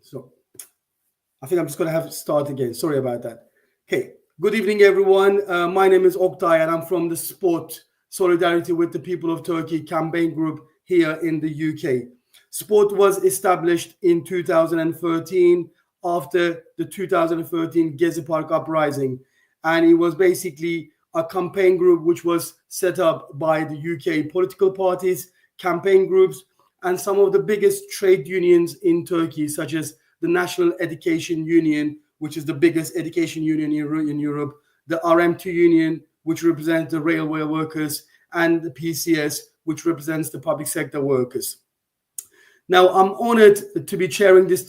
So I think I'm just going to have to start again. Sorry about that. Okay. Good evening, everyone. My name is Oktay, and I'm from the Sport Solidarity with the People of Turkey campaign group here in the UK. Sport was established in 2013 after the 2013 Gezi Park uprising, and it was basically a campaign group which was set up by the UK political parties, campaign groups, and some of the biggest trade unions in Turkey, such as the National Education Union, which is the biggest education union in Europe, the RM2 union, which represents the railway workers, and the PCS, which represents the public sector workers. Now, I'm honored to be chairing this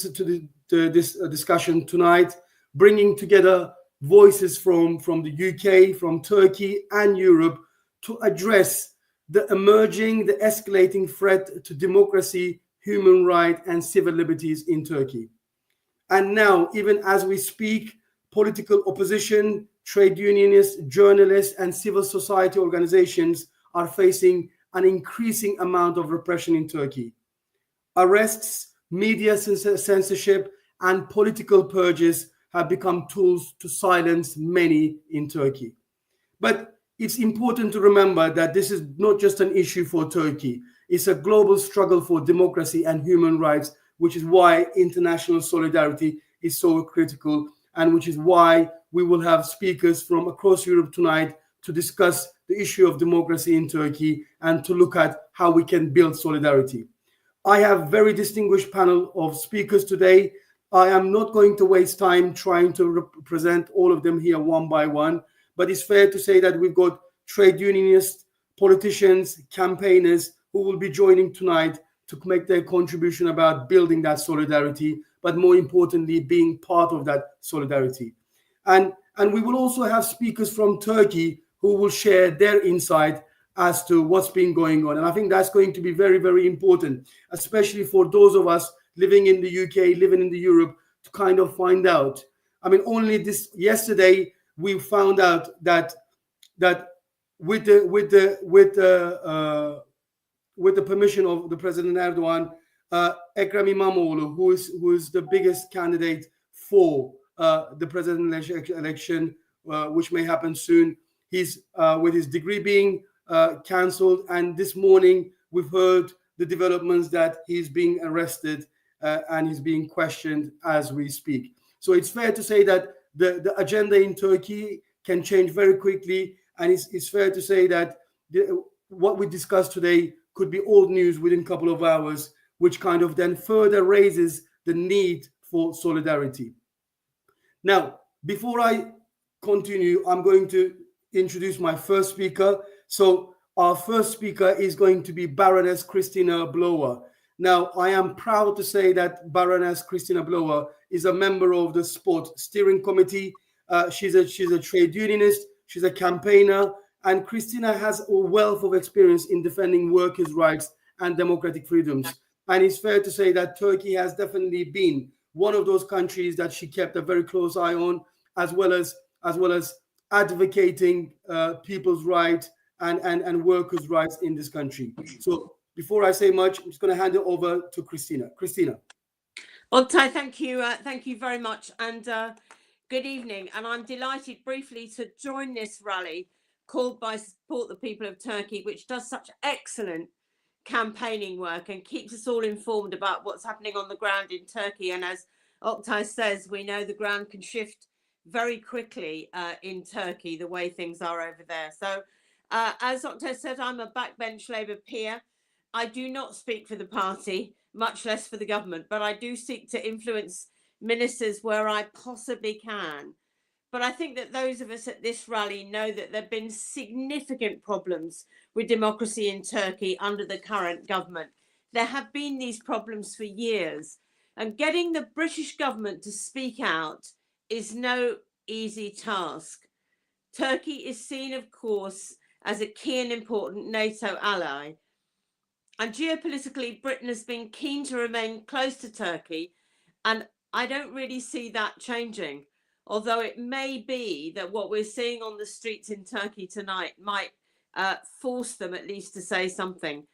discussion tonight, bringing together voices from the UK, from Turkey, and Europe to address the emerging, the escalating threat to democracy, human rights, and civil liberties in Turkey. And now, even as we speak, political opposition, trade unionists, journalists, and civil society organizations are facing an increasing amount of repression in Turkey. Arrests, media censorship, and political purges have become tools to silence many in Turkey. But it's important to remember that this is not just an issue for Turkey. It's a global struggle for democracy and human rights, which is why international solidarity is so critical, and which is why we will have speakers from across Europe tonight to discuss the issue of democracy in Turkey and to look at how we can build solidarity. I have a very distinguished panel of speakers today. I am not going to waste time trying to present all of them here one by one, but it's fair to say that we've got trade unionists, politicians, campaigners who will be joining tonight to make their contribution about building that solidarity, but more importantly, being part of that solidarity. And we will also have speakers from Turkey who will share their insight as to what's been going on. And I think that's going to be very, very important, especially for those of us living in the UK, living in the Europe, to kind of find out. I mean, only yesterday we found out that with the permission of the President Erdogan, Ekrem İmamoğlu, who is the biggest candidate for the presidential election, which may happen soon, he's with his degree being cancelled, and this morning we've heard the developments that he's being arrested and he's being questioned as we speak. So it's fair to say that the agenda in Turkey can change very quickly, and it's fair to say that what we discussed today could be old news within a couple of hours, which kind of then further raises the need for solidarity. Now, before I continue, I'm going to introduce my first speaker. So our first speaker is going to be Baroness Kristina Blower. Now, I am proud to say that Baroness Kristina Blower is a member of the Sport Steering Committee. She's a trade unionist, she's a campaigner, and Kristina has a wealth of experience in defending workers' rights and democratic freedoms. And it's fair to say that Turkey has definitely been one of those countries that she kept a very close eye on, as well as advocating people's rights and workers' rights in this country. So before I say much, I'm just going to hand it over to Kristina. Kristina. Oktay, thank you very much, and good evening. And I'm delighted briefly to join this rally called by Support the People of Turkey, which does such excellent campaigning work and keeps us all informed about what's happening on the ground in Turkey. And as Oktay says, we know the ground can shift very quickly in Turkey, the way things are over there. So as Oktay said, I'm a backbench Labour peer. I do not speak for the party, much less for the government, but I do seek to influence ministers where I possibly can. But I think that those of us at this rally know that there have been significant problems with democracy in Turkey under the current government. There have been these problems for years, and getting the British government to speak out is no easy task. Turkey is seen, of course, as a key and important NATO ally. And geopolitically, Britain has been keen to remain close to Turkey, and I don't really see that changing. Although it may be that what we're seeing on the streets in Turkey tonight might force them at least to say something.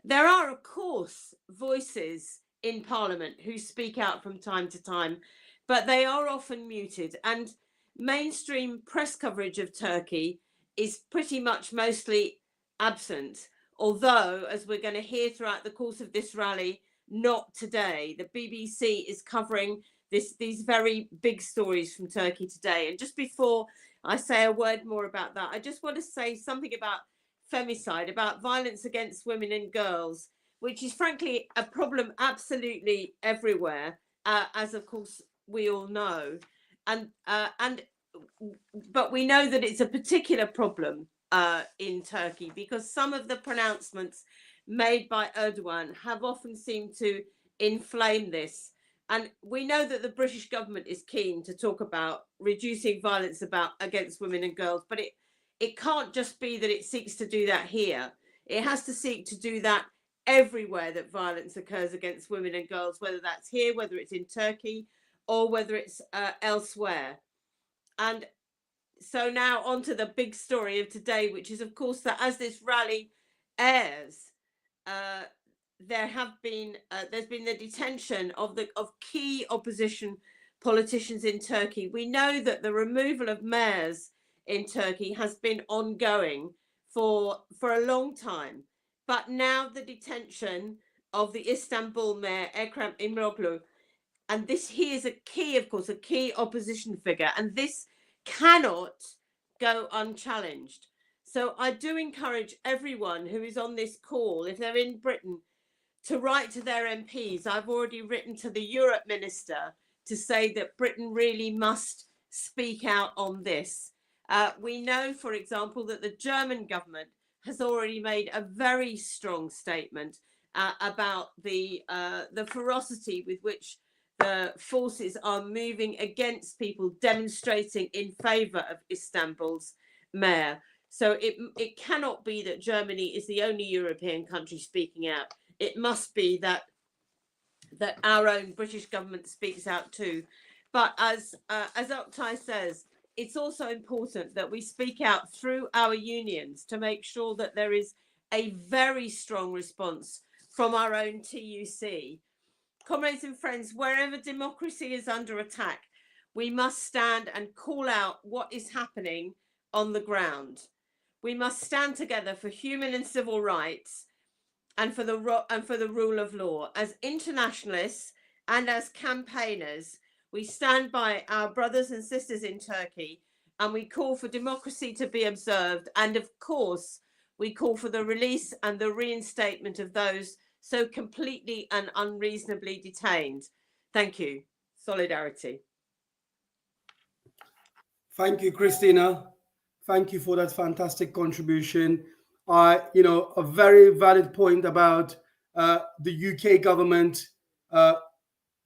There are, of course, voices in Parliament who speak out from time to time, but they are often muted. And mainstream press coverage of Turkey is pretty much mostly absent. Although, as we're going to hear throughout the course of this rally, not today. The BBC is covering these very big stories from Turkey today. And just before I say a word more about that, I just want to say something about femicide, about violence against women and girls, which is frankly a problem absolutely everywhere, as of course we all know, and but we know that it's a particular problem in Turkey because some of the pronouncements made by Erdogan have often seemed to inflame this. And we know that the British government is keen to talk about reducing violence against women and girls, but it can't just be that it seeks to do that here. It has to seek to do that everywhere that violence occurs against women and girls, whether that's here, whether it's in Turkey, or whether it's elsewhere. And so now on to the big story of today, which is, of course, that as this rally airs, there's been the detention of key opposition politicians in Turkey. We know that the removal of mayors in Turkey has been ongoing for a long time, but now the detention of the Istanbul mayor Ekrem İmamoğlu, and he is a key opposition figure, and this cannot go unchallenged. So I do encourage everyone who is on this call, if they're in Britain, to write to their MPs. I've already written to the Europe Minister to say that Britain really must speak out on this. We know, for example, that the German government has already made a very strong statement about the ferocity with which the forces are moving against people demonstrating in favour of Istanbul's mayor. So it cannot be that Germany is the only European country speaking out. It must be that our own British government speaks out too. But as Oktay says, it's also important that we speak out through our unions to make sure that there is a very strong response from our own TUC. Comrades and friends, wherever democracy is under attack, we must stand and call out what is happening on the ground. We must stand together for human and civil rights and for the rule of law. As internationalists and as campaigners, we stand by our brothers and sisters in Turkey, and we call for democracy to be observed. And of course, we call for the release and the reinstatement of those so completely and unreasonably detained. Thank you. Solidarity. Thank you, Christina. Thank you for that fantastic contribution. A very valid point about the UK government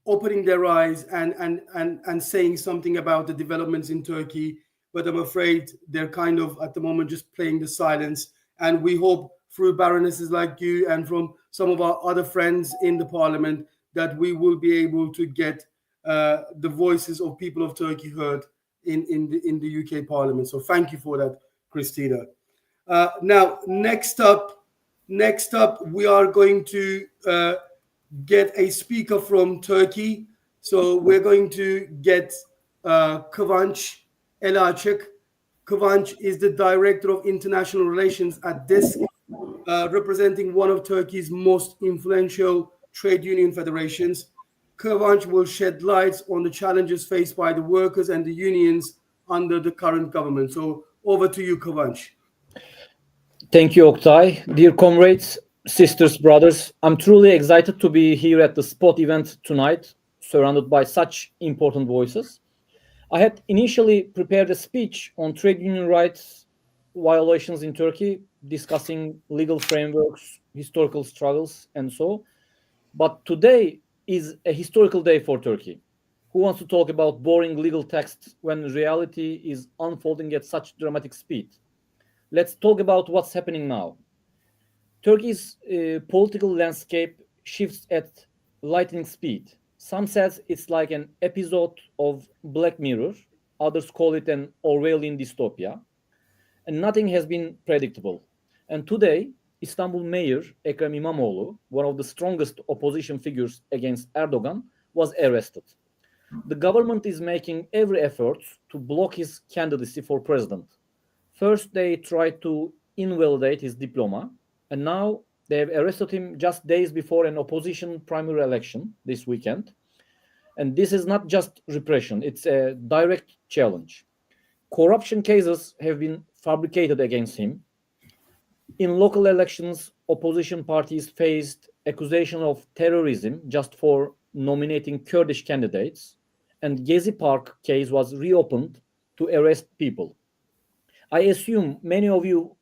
opening their eyes and saying something about the developments in Turkey. But I'm afraid they're kind of, at the moment, just playing the silence. And we hope through baronesses like you and from some of our other friends in the parliament that we will be able to get the voices of people of Turkey heard in the UK parliament. So thank you for that, Christina. Now, next up, we are going to get a speaker from Turkey. So we're going to get Kıvanç Elaçık. Kıvanç is the Director of International Relations at DISK, representing one of Turkey's most influential trade union federations. Kıvanç will shed light on the challenges faced by the workers and the unions under the current government. So over to you, Kıvanç. Thank you, Oktay. Dear comrades, sisters, brothers, I'm truly excited to be here at the Spot event tonight, surrounded by such important voices. I had initially prepared a speech on trade union rights violations in Turkey, discussing legal frameworks, historical struggles, and so. But today is a historical day for Turkey. Who wants to talk about boring legal texts when reality is unfolding at such dramatic speed? Let's talk about what's happening now. Turkey's political landscape shifts at lightning speed. Some says it's like an episode of Black Mirror. Others call it an Orwellian dystopia. And nothing has been predictable. And today, Istanbul Mayor Ekrem İmamoğlu, one of the strongest opposition figures against Erdogan, was arrested. The government is making every effort to block his candidacy for president. First, they tried to invalidate his diploma, and now they have arrested him just days before an opposition primary election this weekend. And this is not just repression, it's a direct challenge. Corruption cases have been fabricated against him. In local elections, opposition parties faced accusation of terrorism just for nominating Kurdish candidates, and Gezi Park case was reopened to arrest people. I assume many of you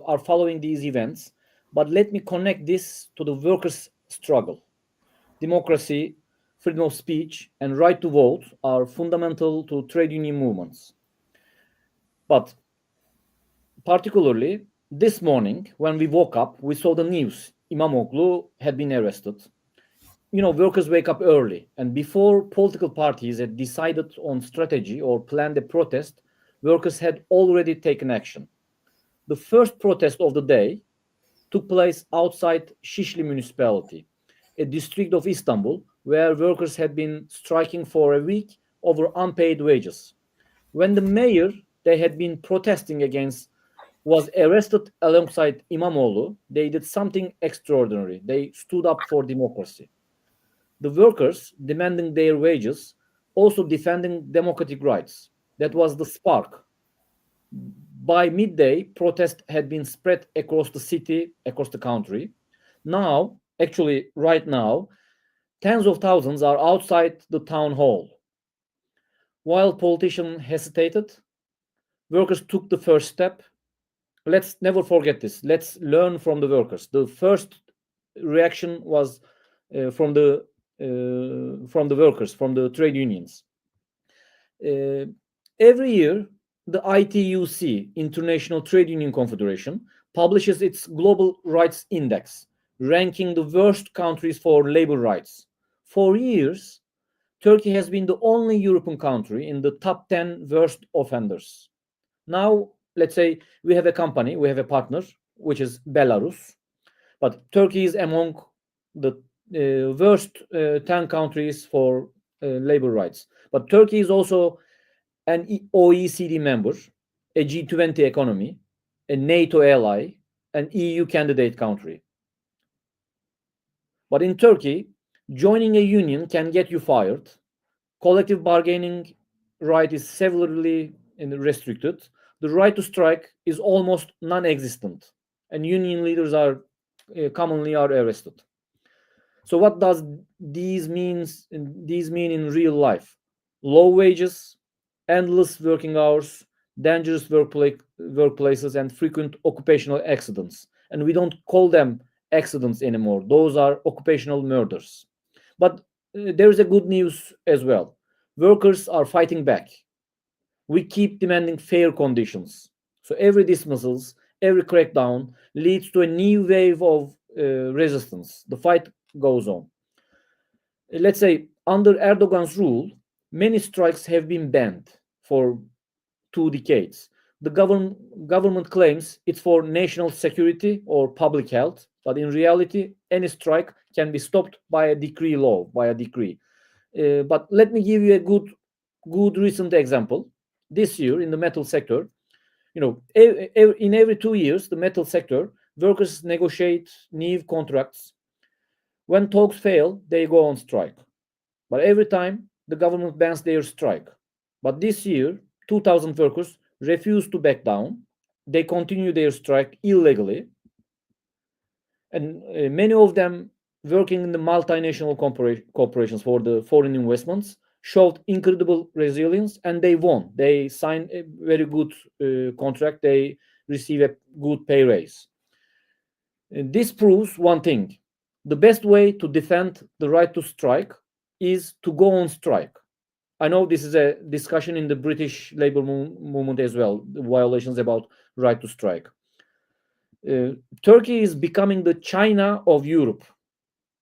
are following these events, but let me connect this to the workers' struggle. Democracy, freedom of speech, and right to vote are fundamental to trade union movements. But particularly this morning, when we woke up, we saw the news. İmamoğlu had been arrested. You know, workers wake up early, and before political parties had decided on strategy or planned a protest, workers had already taken action. The first protest of the day took place outside Şişli municipality, a district of Istanbul, where workers had been striking for a week over unpaid wages. When the mayor they had been protesting against was arrested alongside İmamoğlu, they did something extraordinary. They stood up for democracy. The workers demanding their wages, also defending democratic rights. That was the spark. By midday, protest had been spread across the city, across the country. Now, actually right now, tens of thousands are outside the town hall. While politicians hesitated, workers took the first step. Let's never forget this. Let's learn from the workers. The first reaction was from the workers, from the trade unions. Every year, the ITUC, International Trade Union Confederation, publishes its Global Rights Index, ranking the worst countries for labor rights. For years, Turkey has been the only European country in the top 10 worst offenders. Now, let's say we have a company, we have a partner, which is Belarus, but Turkey is among the worst 10 countries for labor rights. But Turkey is also an OECD member, a G20 economy, a NATO ally, an EU candidate country. But in Turkey, joining a union can get you fired. Collective bargaining right is severely restricted. The right to strike is almost non-existent, and union leaders are commonly arrested. So what does these mean in real life? Low wages, endless working hours, dangerous workplaces, and frequent occupational accidents. And we don't call them accidents anymore. Those are occupational murders. But there is a good news as well. Workers are fighting back. We keep demanding fair conditions. So every dismissals, every crackdown leads to a new wave of resistance. The fight goes on. Let's say under Erdogan's rule, many strikes have been banned for 2 decades. The government claims it's for national security or public health, but in reality, any strike can be stopped by a decree. But let me give you a good recent example. This year in the metal sector, you know, in every 2 years, the metal sector workers negotiate new contracts. When talks fail, they go on strike. But every time, the government bans their strike. But this year, 2,000 workers refused to back down. They continue their strike illegally. And many of them working in the multinational corporations for the foreign investments showed incredible resilience, and they won. They signed a very good contract. They receive a good pay raise. And this proves one thing. The best way to defend the right to strike is to go on strike. I know this is a discussion in the British labor movement as well, the violations about right to strike. Turkey is becoming the China of Europe.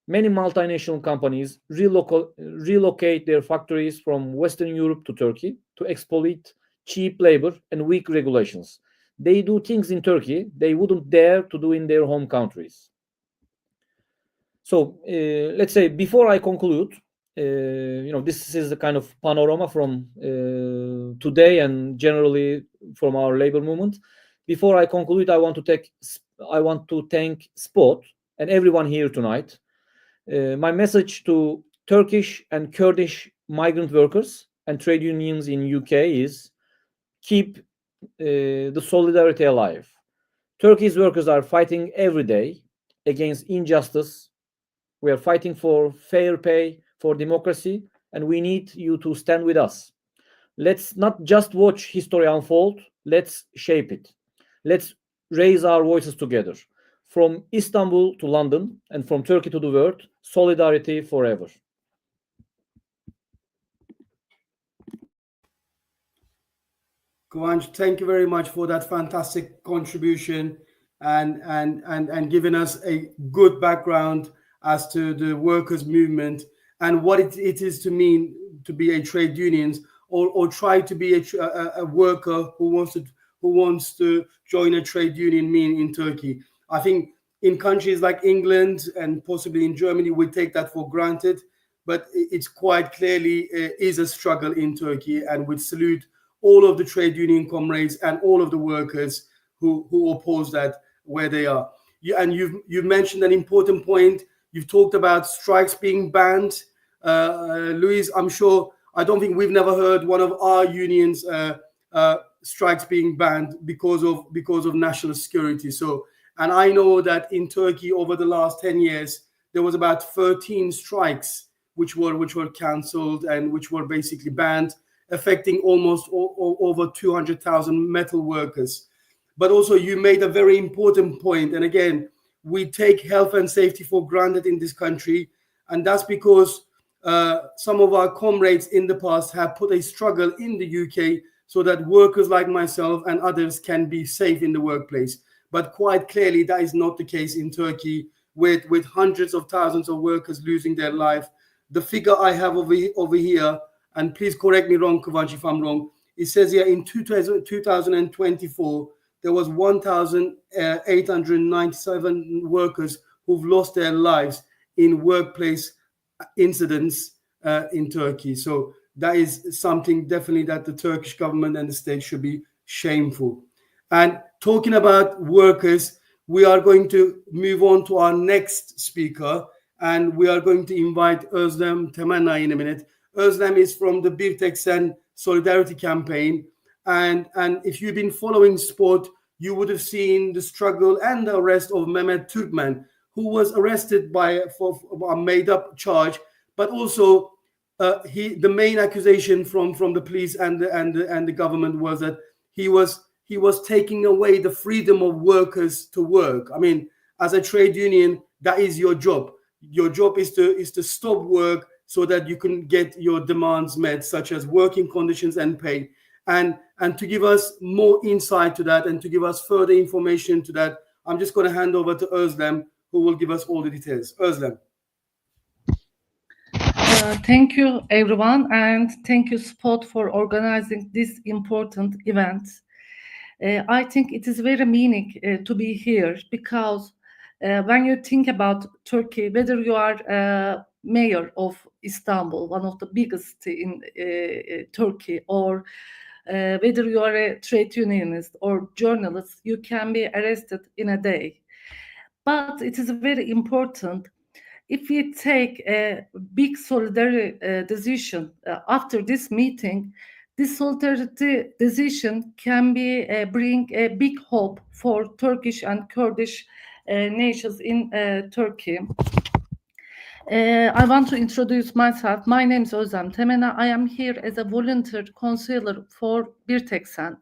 Many multinational companies relocate their factories from Western Europe to Turkey to exploit cheap labor and weak regulations. they do things in Turkey they wouldn't dare to do in their home countries. So let's say before I conclude, this is the kind of panorama from today and generally from our labor movement. Before I conclude, I want to thank Spot and everyone here tonight. My message to Turkish and Kurdish migrant workers and trade unions in UK is keep the solidarity alive. Turkey's workers are fighting every day against injustice. We are fighting for fair pay, for democracy, and we need you to stand with us. Let's not just watch history unfold, let's shape it. Let's raise our voices together. From Istanbul to London and from Turkey to the world, solidarity forever. Kıvanç, thank you very much for that fantastic contribution and giving us a good background as to the workers' movement and what it is to mean to be a trade unions or try to be a worker who wants to join a trade union mean in Turkey. I think in countries like England and possibly in Germany, we take that for granted, but it's quite clearly is a struggle in Turkey, and we salute all of the trade union comrades and all of the workers who oppose that where they are. You've mentioned an important point. You've talked about strikes being banned. Luis, I don't think we've never heard one of our unions strikes being banned because of national security. And I know that in Turkey over the last 10 years, there was about 13 strikes which were cancelled and which were basically banned, affecting almost over 200,000 metal workers. But also you made a very important point. And again, we take health and safety for granted in this country. And that's because some of our comrades in the past have put a struggle in the UK so that workers like myself and others can be safe in the workplace. But quite clearly, that is not the case in Turkey, with hundreds of thousands of workers losing their life. The figure I have over here, and please correct me wrong, Kıvanç, if I'm wrong, it says here in 2024, there was 1,897 workers who've lost their lives in workplace incidents in Turkey. So that is something definitely that the Turkish government and the state should be shameful. And talking about workers, we are going to move on to our next speaker, and we are going to invite Özlem Temenna in a minute. Özlem is from the Birteksen Solidarity Campaign. And if you've been following sport, you would have seen the struggle and the arrest of Mehmet Türkmen, who was arrested for a made-up charge, but also the main accusation from the police and the government was that he was taking away the freedom of workers to work. I mean, as a trade union, that is your job. Your job is to stop work so that you can get your demands met, such as working conditions and pay. And to give us more insight to that and to give us further information to that, I'm just going to hand over to Özlem, who will give us all the details. Özlem. Thank you, everyone, and thank you, Spot, for organizing this important event. I think it is very meaningful to be here because when you think about Turkey, whether you are mayor of Istanbul, one of the biggest in Turkey, or whether you are a trade unionist or journalist, you can be arrested in a day. But it is very important if we take a big solidarity decision after this meeting. This solidarity decision can bring a big hope for Turkish and Kurdish nations in Turkey. I want to introduce myself. My name is Özlem Temenna. I am here as a volunteer consular for Birteksen.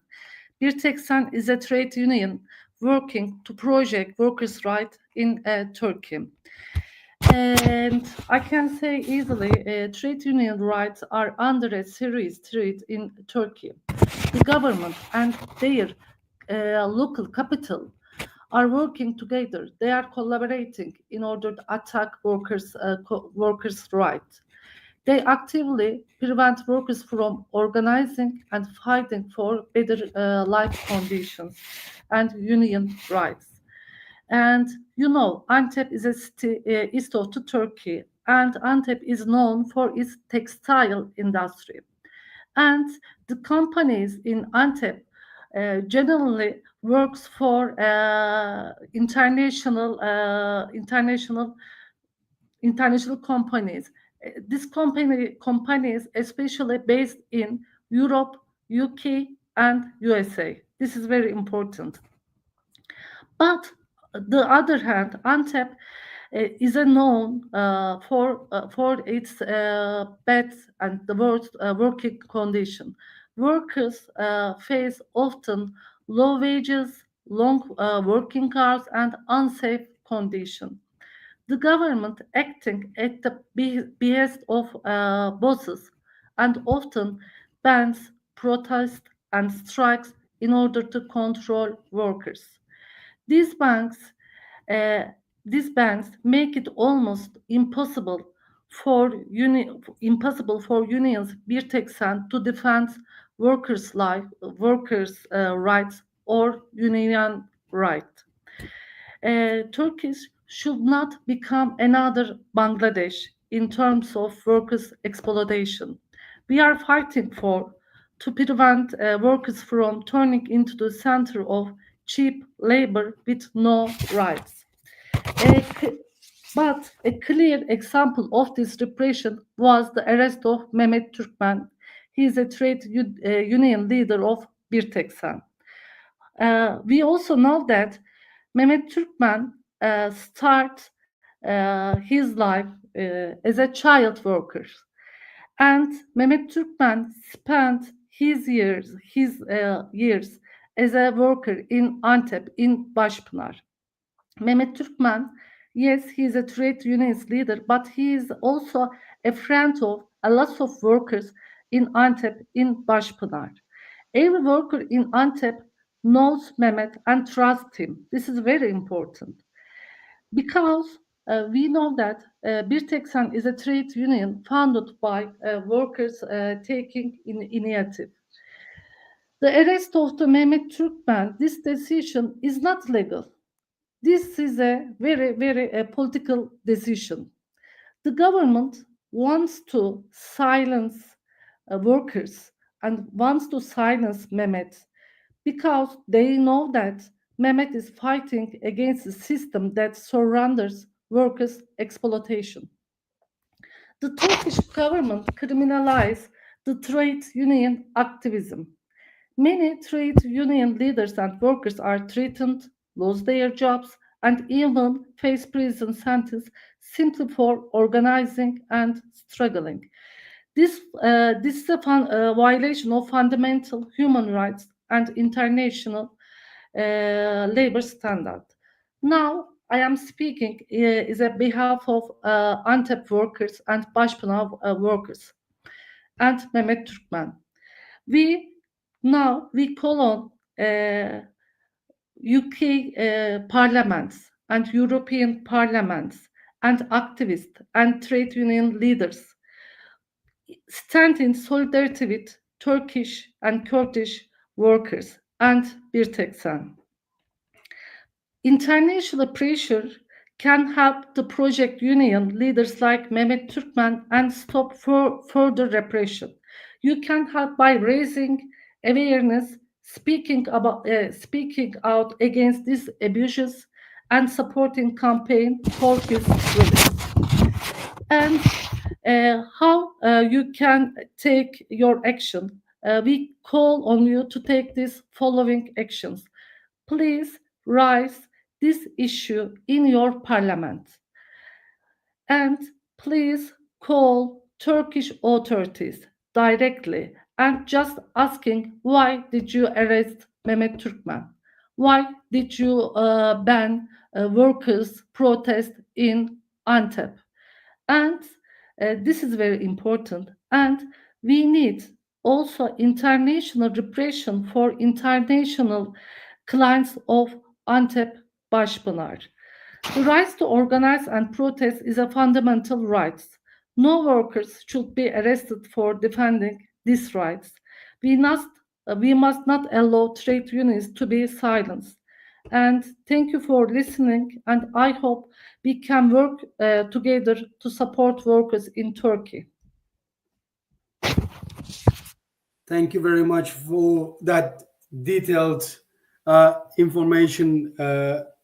Birteksen is a trade union working to project workers' rights in Turkey. And I can say easily, trade union rights are under a serious threat in Turkey. The government and their local capital are working together. They are collaborating in order to attack workers' rights. They actively prevent workers from organizing and fighting for better life conditions and union rights. And you know, Antep is a city east of the Turkey, and Antep is known for its textile industry. And the companies in Antep generally works for international companies. These companies especially based in Europe, UK, and USA. This is very important. But the other hand, Antep is known for its bad and the worst working condition. Workers face often low wages, long working hours, and unsafe conditions. The government, acting at the behest of bosses, and often bans protests and strikes in order to control workers. These banks, uh, these bans make it almost impossible for unions Birteksan to defend workers' rights or union right. Turkey should not become another Bangladesh in terms of workers' exploitation. We are fighting to prevent workers from turning into the center of cheap labor with no rights. But a clear example of this repression was the arrest of Mehmet Türkmen. He is a trade union leader of Birteksan. We also know that Mehmet Türkmen started his life as a child worker, and Mehmet Türkmen spent his years as a worker in Antep, in Başpınar. Mehmet Türkmen, yes, he is a trade unionist leader, but he is also a friend of a lot of workers in Antep, in Başpınar. Every worker in Antep knows Mehmet and trusts him. This is very important because we know that Birteksan is a trade union founded by workers taking initiative. The arrest of the Mehmet Türkmen, this decision is not legal. This is a very political decision. The government wants to silence workers and wants to silence Mehmet because they know that Mehmet is fighting against a system that surrenders workers' exploitation. The Turkish government criminalized the trade union activism. Many trade union leaders and workers are threatened, lose their jobs, and even face prison sentence simply for organizing and struggling. This is a violation of fundamental human rights and international labor standard. Now, I am speaking is on behalf of Antep workers and Başpınar workers and Mehmet Türkmen. We call on UK parliaments and European parliaments and activists and trade union leaders stand in solidarity with Turkish and Kurdish workers and Birteksan. International pressure can help the project union leaders like Mehmet Türkmen and stop further repression. You can help by raising awareness, speaking out against these abuses, and supporting campaign for his release. And how you can take your action? We call on you to take these following actions. Please raise this issue in your parliament. And please call Turkish authorities directly and just asking, why did you arrest Mehmet Türkmen? Why did you ban workers' protest in Antep? And this is very important. And we need also international repression for international clients of Antep Başpınar. The right to organize and protest is a fundamental right. No workers should be arrested for defending these rights. We must not allow trade unions to be silenced. And thank you for listening. And I hope we can work together to support workers in Turkey. Thank you very much for that detailed information,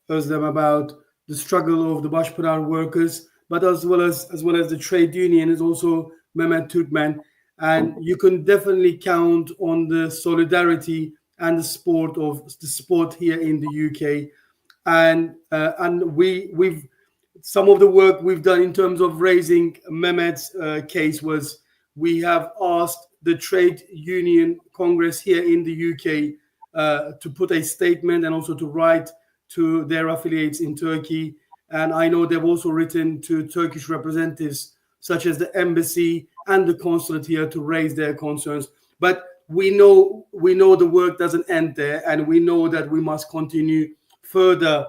Özlem, about the struggle of the Başpınar workers, but as well as the trade union is also Mehmet Türkmen, and you can definitely count on the solidarity and the support here in the UK, and we've some of the work we've done in terms of raising Mehmet's case was we have asked the Trade Union Congress here in the UK to put a statement and also to write to their affiliates in Turkey. And I know they've also written to Turkish representatives such as the embassy and the consulate here to raise their concerns. But we know the work doesn't end there, and we know that we must continue further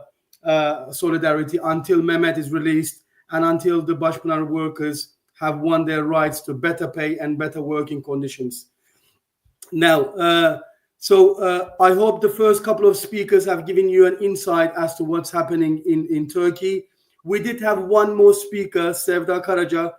solidarity until Mehmet is released and until the Başpınar workers have won their rights to better pay and better working conditions. Now, I hope the first couple of speakers have given you an insight as to what's happening in Turkey. We did have one more speaker, Sevda Karaca,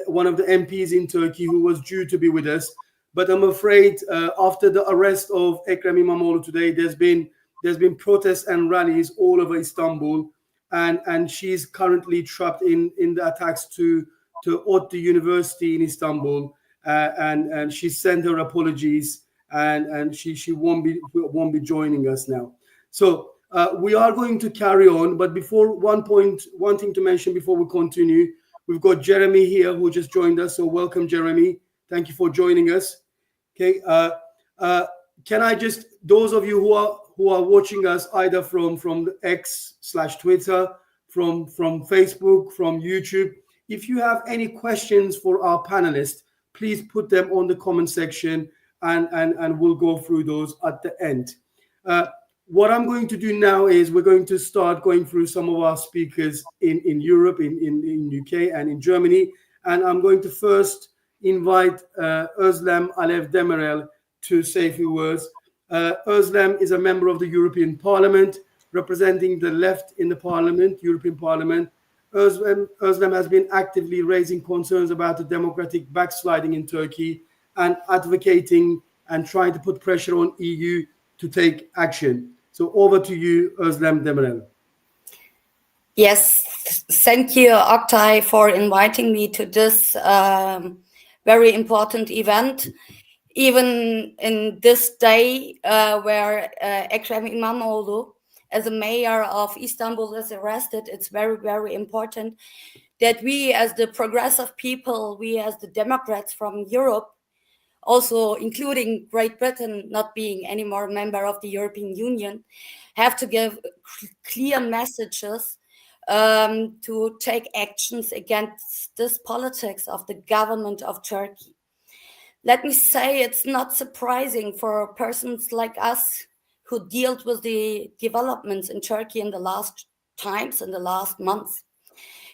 one of the MPs in Turkey, who was due to be with us. But I'm afraid after the arrest of Ekrem İmamoğlu today, there's been protests and rallies all over Istanbul, and she's currently trapped in the attacks to ODTÜ University in Istanbul, and she sent her apologies, and she won't be joining us now. So we are going to carry on, but before one thing to mention before we continue, we've got Jeremy here who just joined us. So welcome, Jeremy. Thank you for joining us. Okay. Can I just, those of you who are watching us either from the X/Twitter, from Facebook, from YouTube, if you have any questions for our panelists, please put them on the comment section, and we'll go through those at the end. What I'm going to do now is we're going to start going through some of our speakers in Europe, in UK and in Germany, and I'm going to first invite Özlem Alev Demirel to say a few words. Özlem is a member of the European Parliament, representing the left in the European Parliament. Özlem has been actively raising concerns about the democratic backsliding in Turkey and advocating and trying to put pressure on EU to take action. So over to you, Özlem Demirel. Yes, thank you, Oktay, for inviting me to this very important event. Even in this day where Ekrem İmamoğlu, as a mayor of Istanbul, is arrested, it's very, very important that we as the progressive people, we as the Democrats from Europe, also including Great Britain not being anymore a member of the European Union, have to give clear messages to take actions against this politics of the government of Turkey. Let me say it's not surprising for persons like us who dealt with the developments in Turkey in the last times, in the last months.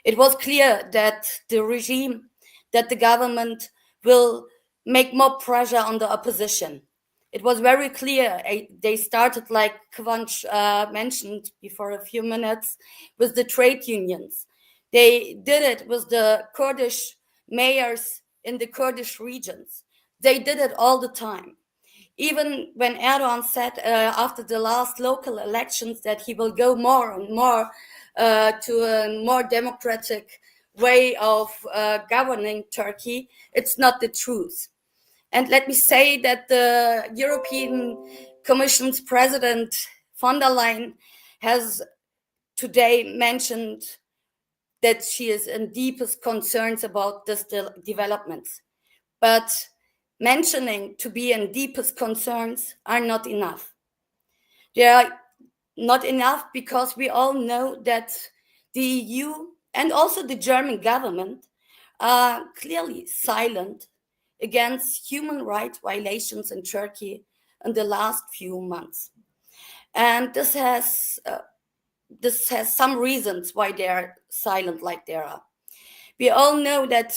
It was clear that the regime, that the government will make more pressure on the opposition. It was very clear. They started, like Kıvanç mentioned before a few minutes, with the trade unions. They did it with the Kurdish mayors in the Kurdish regions. They did it all the time. Even when Erdogan said after the last local elections that he will go more and more to a more democratic way of governing Turkey, it's not the truth. And let me say that the European Commission's President von der Leyen has today mentioned that she is in deepest concerns about this developments. But mentioning to be in deepest concerns are not enough. They are not enough because we all know that the EU and also the German government are clearly silent against human rights violations in Turkey in the last few months. And this has some reasons why they are silent like they are. We all know that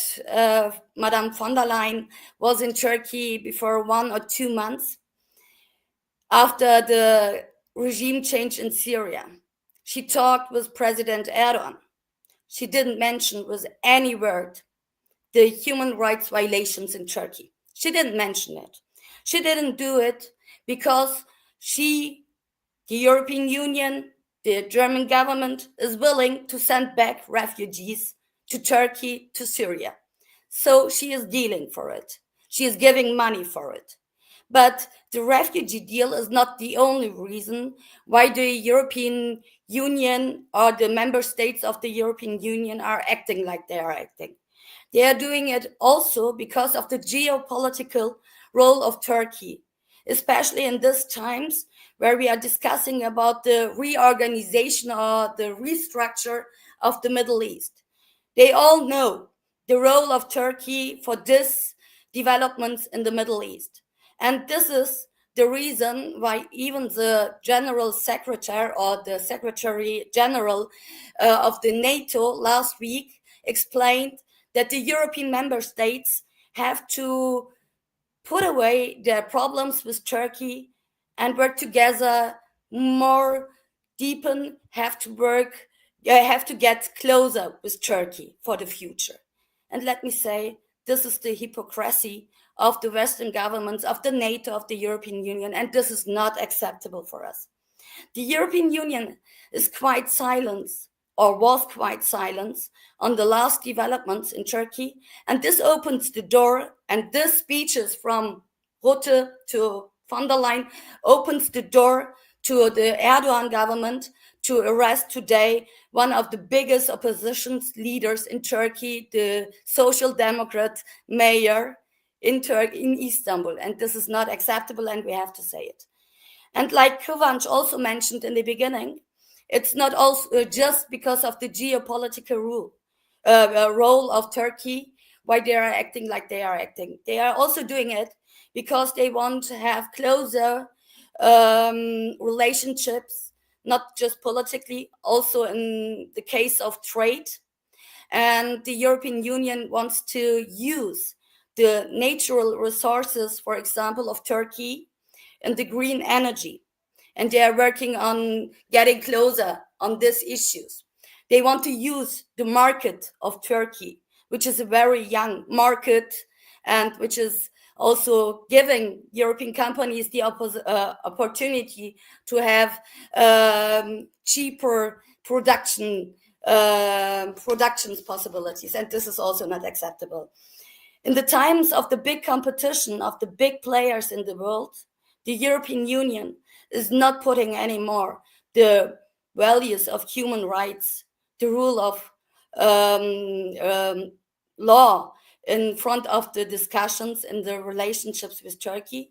Madame von der Leyen was in Turkey before 1 or 2 months after the regime change in Syria. She talked with President Erdogan. She didn't mention with any word the human rights violations in Turkey. She didn't mention it. She didn't do it because the European Union, the German government is willing to send back refugees to Turkey, to Syria. So she is dealing for it. She is giving money for it. But the refugee deal is not the only reason why the European Union or the member states of the European Union are acting like they are acting. They are doing it also because of the geopolitical role of Turkey, especially in these times where we are discussing about the reorganization or the restructure of the Middle East. They all know the role of Turkey for this developments in the Middle East. And this is the reason why even the General Secretary or the Secretary General of the NATO last week explained that the European member states have to put away their problems with Turkey and work together more deepen, have to get closer with Turkey for the future. And let me say, this is the hypocrisy of the Western governments, of the NATO, of the European Union, and this is not acceptable for us. The European Union is quite silent, or was quite silent, on the last developments in Turkey, and this opens the door, and this speeches from Rutte to von der Leyen opens the door to the Erdogan government to arrest today one of the biggest opposition leaders in Turkey, the Social Democrat mayor in Istanbul. And this is not acceptable, and we have to say it. And like Kıvanç also mentioned in the beginning, it's not also just because of the geopolitical role of Turkey why they are acting like they are acting. They are also doing it because they want to have closer relationships, not just politically, also in the case of trade. And the European Union wants to use the natural resources, for example, of Turkey and the green energy. And they are working on getting closer on these issues. They want to use the market of Turkey, which is a very young market and which is also giving European companies the opportunity to have cheaper productions possibilities. And this is also not acceptable. In the times of the big competition of the big players in the world, the European Union is not putting anymore the values of human rights, the rule of law in front of the discussions in the relationships with Turkey,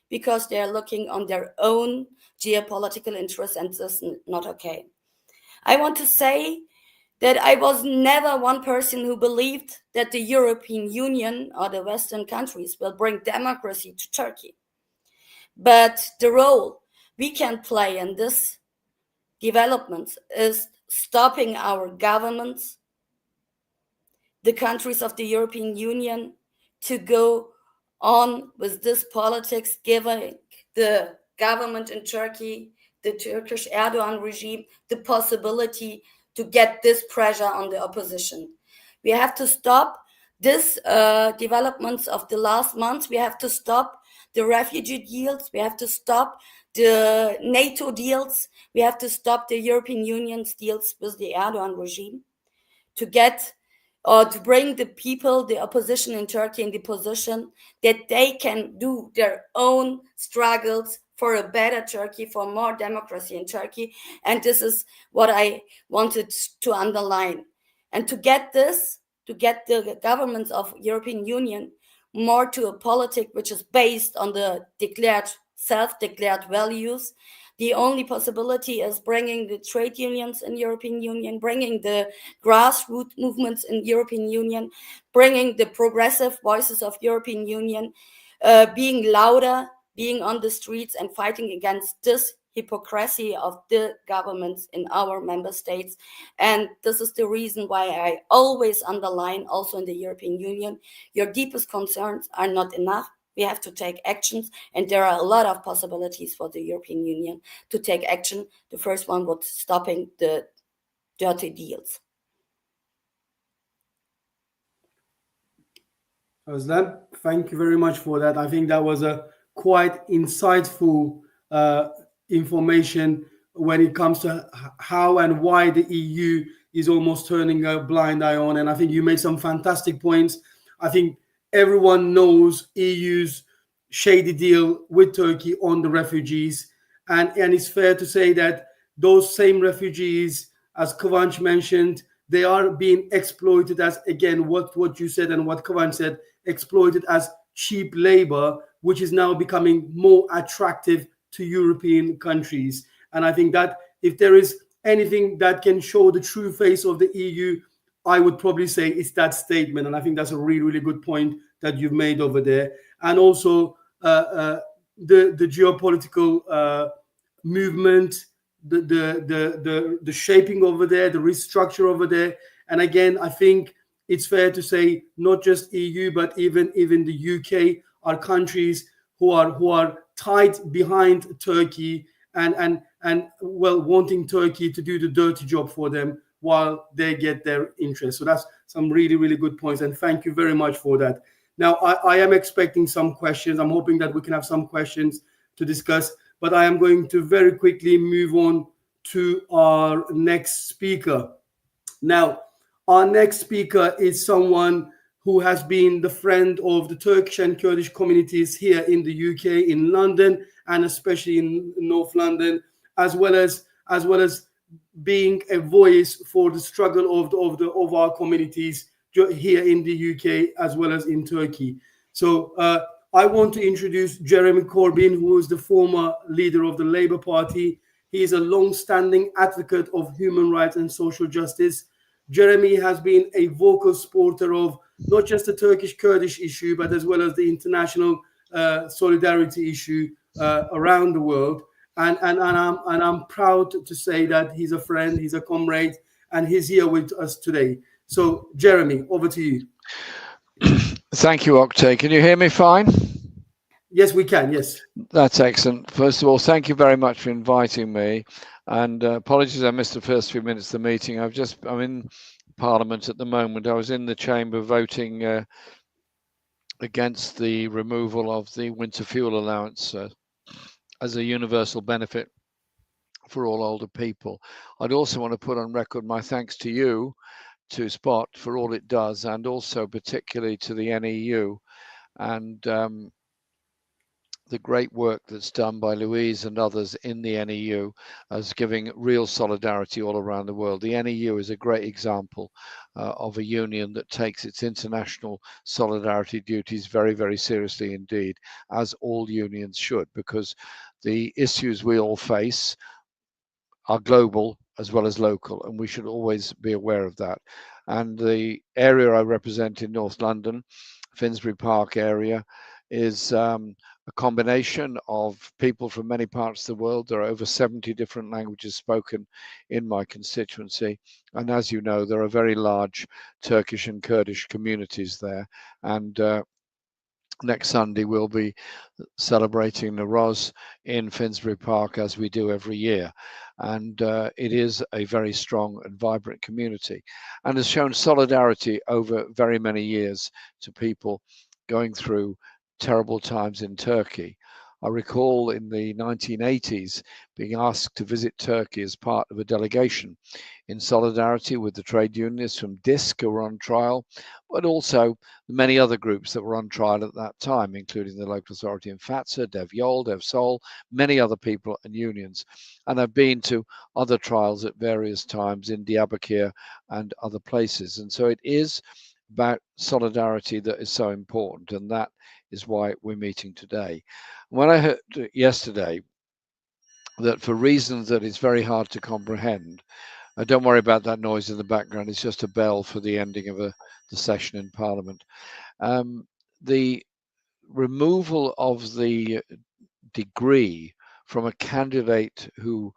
because they are looking on their own geopolitical interests, and this is not okay. I want to say that I was never one person who believed that the European Union or the Western countries will bring democracy to Turkey. But the role we can play in this development is stopping our governments, the countries of the European Union, to go on with this politics, giving the government in Turkey, the Turkish Erdogan regime, the possibility to get this pressure on the opposition. We have to stop this developments of the last months. We have to stop the refugee deals. We have to stop the NATO deals. We have to stop the European Union's deals with the Erdogan regime to get or to bring the people, the opposition in Turkey, in the position that they can do their own struggles for a better Turkey, for more democracy in Turkey. And this is what I wanted to underline. And to get this, to get the governments of European Union more to a politic which is based on the declared, self-declared values, the only possibility is bringing the trade unions in European Union, bringing the grassroots movements in European Union, bringing the progressive voices of European Union, being louder, being on the streets and fighting against this hypocrisy of the governments in our member states. And this is the reason why I always underline, also in the European Union, your deepest concerns are not enough. We have to take actions, and there are a lot of possibilities for the European Union to take action. The first one was stopping the dirty deals. Özlem, thank you very much for that. I think that was a quite insightful information when it comes to how and why the EU is almost turning a blind eye on. And I think you made some fantastic points. I think everyone knows EU's shady deal with Turkey on the refugees. And it's fair to say that those same refugees, as Kıvanç mentioned, they are being exploited as, again, what you said and what Kıvanç said, exploited as cheap labor, which is now becoming more attractive to European countries. And I think that if there is anything that can show the true face of the EU, I would probably say it's that statement. And I think that's a really, really good point that you've made over there. And also the geopolitical movement, the shaping over there, the restructure over there. And again, I think it's fair to say not just EU, but even the UK are countries who are tied behind Turkey and well, wanting Turkey to do the dirty job for them while they get their interest. So that's some really, really good points. And thank you very much for that. Now, I am expecting some questions. I'm hoping that we can have some questions to discuss, but I am going to very quickly move on to our next speaker. Now, our next speaker is someone who has been the friend of the Turkish and Kurdish communities here in the UK, in London, and especially in North London, as well as being a voice for the struggle of our communities here in the UK as well as in Turkey. So I want to introduce Jeremy Corbyn, who is the former leader of the Labour Party. He is a long-standing advocate of human rights and social justice. Jeremy has been a vocal supporter of not just the Turkish-Kurdish issue, but as well as the international solidarity issue around the world. And I'm proud to say that he's a friend, he's a comrade, and he's here with us today. So, Jeremy, over to you. Thank you, Oktay. Can you hear me fine? Yes, we can. Yes. That's excellent. First of all, thank you very much for inviting me. And apologies, I missed the first few minutes of the meeting. I'm in Parliament at the moment. I was in the chamber voting against the removal of the winter fuel allowance as a universal benefit for all older people. I'd also want to put on record my thanks to you, to Spot, for all it does, and also particularly to the NEU and the great work that's done by Louise and others in the NEU as giving real solidarity all around the world. The NEU is a great example of a union that takes its international solidarity duties very, very seriously indeed, as all unions should, because the issues we all face are global as well as local, and we should always be aware of that. And the area I represent in North London, Finsbury Park area, is a combination of people from many parts of the world. There are over 70 different languages spoken in my constituency. And as you know, there are very large Turkish and Kurdish communities there. And next Sunday, we'll be celebrating Nowruz in Finsbury Park, as we do every year. And it is a very strong and vibrant community and has shown solidarity over very many years to people going through terrible times in Turkey. I recall in the 1980s being asked to visit Turkey as part of a delegation in solidarity with the trade unionists from DISK who were on trial, but also the many other groups that were on trial at that time, including the local authority in Fatsa, Devyol, Devsol, many other people and unions. And I've been to other trials at various times in Diyarbakir and other places. And so it is about solidarity that is so important, and that is why we're meeting today. When I heard yesterday that for reasons that it's very hard to comprehend, don't worry about that noise in the background, it's just a bell for the ending of the session in Parliament. The removal of the degree from a candidate who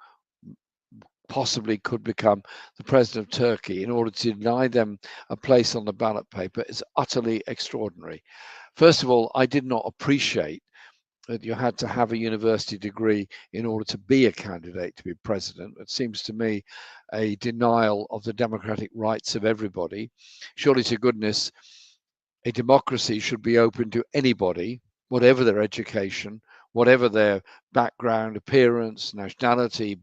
possibly could become the president of Turkey in order to deny them a place on the ballot paper is utterly extraordinary. First of all, I did not appreciate that you had to have a university degree in order to be a candidate to be president. It seems to me a denial of the democratic rights of everybody. Surely to goodness, a democracy should be open to anybody, whatever their education, whatever their background, appearance, nationality,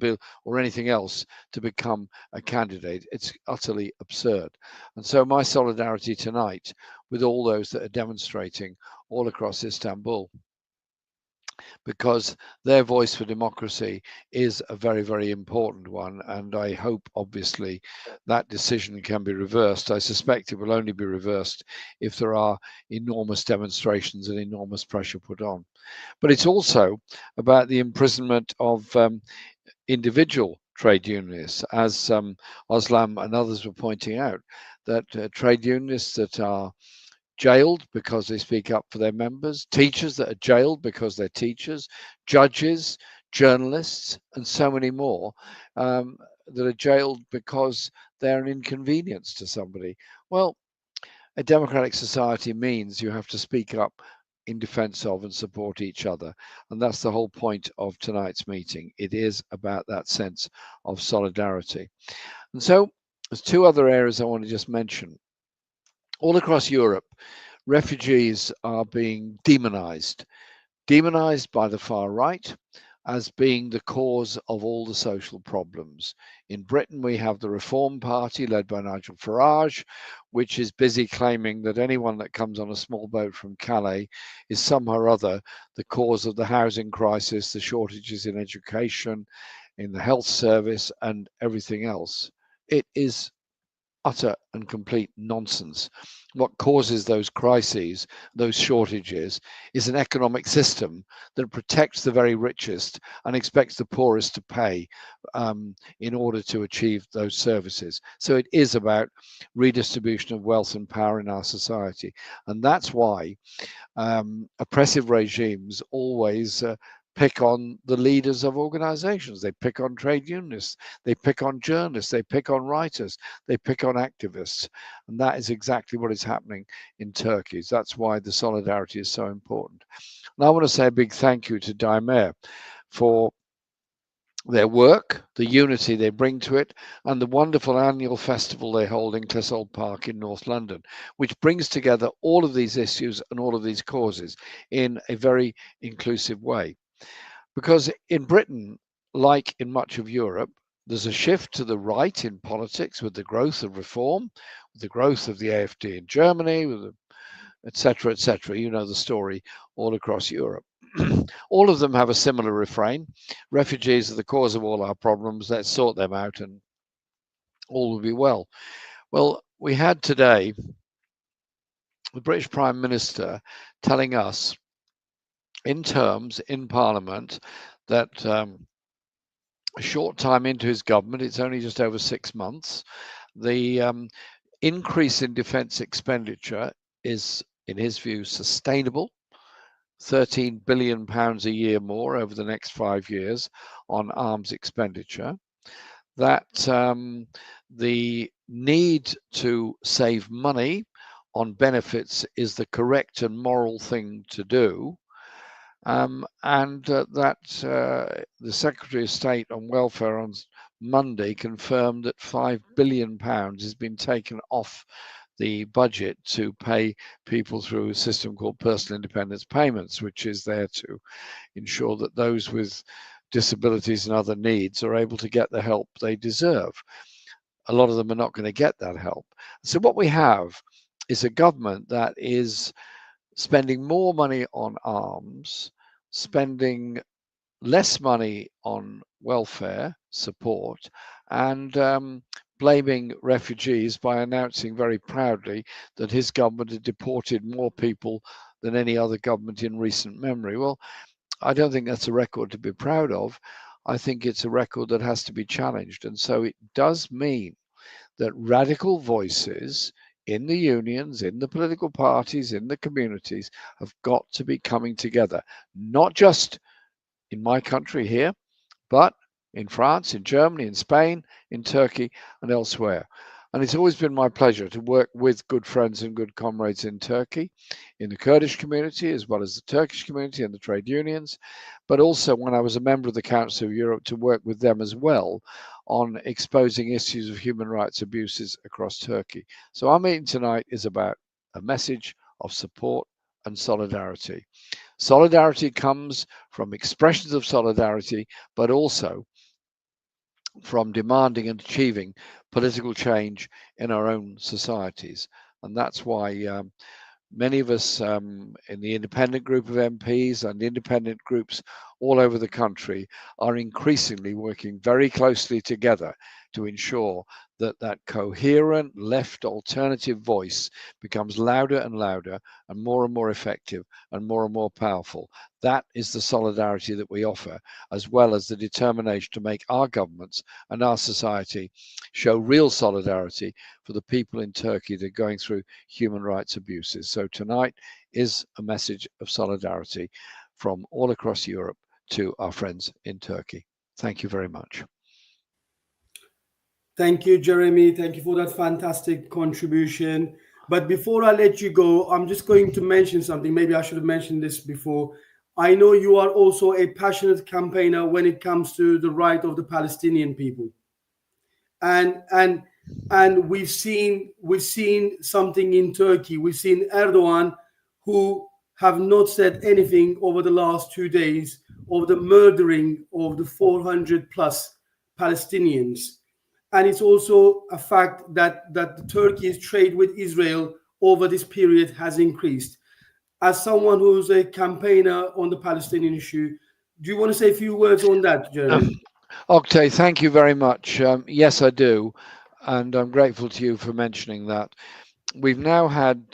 or anything else, to become a candidate. It's utterly absurd. And so my solidarity tonight with all those that are demonstrating all across Istanbul, because their voice for democracy is a very, very important one. And I hope, obviously, that decision can be reversed. I suspect it will only be reversed if there are enormous demonstrations and enormous pressure put on. But it's also about the imprisonment of individual trade unionists, as Oslam and others were pointing out, that trade unionists that are jailed because they speak up for their members, teachers that are jailed because they're teachers, judges, journalists, and so many more that are jailed because they're an inconvenience to somebody. Well, a democratic society means you have to speak up in defense of and support each other. And that's the whole point of tonight's meeting. It is about that sense of solidarity. And so there's two other areas I want to just mention. All across Europe, refugees are being demonized by the far right as being the cause of all the social problems. In Britain, we have the Reform Party led by Nigel Farage, which is busy claiming that anyone that comes on a small boat from Calais is somehow or other the cause of the housing crisis, the shortages in education, in the health service, and everything else. It is utter and complete nonsense. What causes those crises, those shortages, is an economic system that protects the very richest and expects the poorest to pay in order to achieve those services. So it is about redistribution of wealth and power in our society. And that's why oppressive regimes always pick on the leaders of organizations. They pick on trade unionists, they pick on journalists, they pick on writers, they pick on activists. And that is exactly what is happening in Turkey. That's why the solidarity is so important. And I want to say a big thank you to Daimler for their work, the unity they bring to it, and the wonderful annual festival they hold in Clissold Park in North London, which brings together all of these issues and all of these causes in a very inclusive way. Because in Britain, like in much of Europe, there's a shift to the right in politics with the growth of reform, with the growth of the AfD in Germany, with et cetera, et cetera. You know the story all across Europe. All of them have a similar refrain. Refugees are the cause of all our problems. Let's sort them out and all will be well. Well, we had today the British Prime Minister telling us in terms in Parliament that a short time into his government, it's only just over 6 months, the increase in defence expenditure is, in his view, sustainable. £13 billion a year more over the next 5 years on arms expenditure. That the need to save money on benefits is the correct and moral thing to do. And that the Secretary of State on Welfare on Monday confirmed that £5 billion has been taken off the budget to pay people through a system called personal independence payments, which is there to ensure that those with disabilities and other needs are able to get the help they deserve. A lot of them are not going to get that help. So what we have is a government that is spending more money on arms, spending less money on welfare support, and blaming refugees by announcing very proudly that his government had deported more people than any other government in recent memory. Well, I don't think that's a record to be proud of. I think it's a record that has to be challenged. And so it does mean that radical voices in the unions, in the political parties, in the communities have got to be coming together, not just in my country here, but in France, in Germany, in Spain, in Turkey, and elsewhere. And it's always been my pleasure to work with good friends and good comrades in Turkey, in the Kurdish community, as well as the Turkish community and the trade unions, but also when I was a member of the Council of Europe to work with them as well on exposing issues of human rights abuses across Turkey. So our meeting tonight is about a message of support and solidarity. Solidarity comes from expressions of solidarity, but also from demanding and achieving political change in our own societies. And that's why many of us in the independent group of MPs and independent groups all over the country are increasingly working very closely together to ensure that that coherent left alternative voice becomes louder and louder and more effective and more powerful. That is the solidarity that we offer, as well as the determination to make our governments and our society show real solidarity for the people in Turkey that are going through human rights abuses. So tonight is a message of solidarity from all across Europe to our friends in Turkey. Thank you very much. Thank you, Jeremy. Thank you for that fantastic contribution. But before I let you go, I'm just going to mention something. Maybe I should have mentioned this before. I know you are also a passionate campaigner when it comes to the right of the Palestinian people. And we've seen something in Turkey. We've seen Erdogan, who have not said anything over the last 2 days of the murdering of the 400 plus Palestinians. And it's also a fact that Turkey's trade with Israel over this period has increased. As someone who's a campaigner on the Palestinian issue, do you want to say a few words on that, Jeremy? Oktay, thank you very much. Yes, I do. And I'm grateful to you for mentioning that. We've now had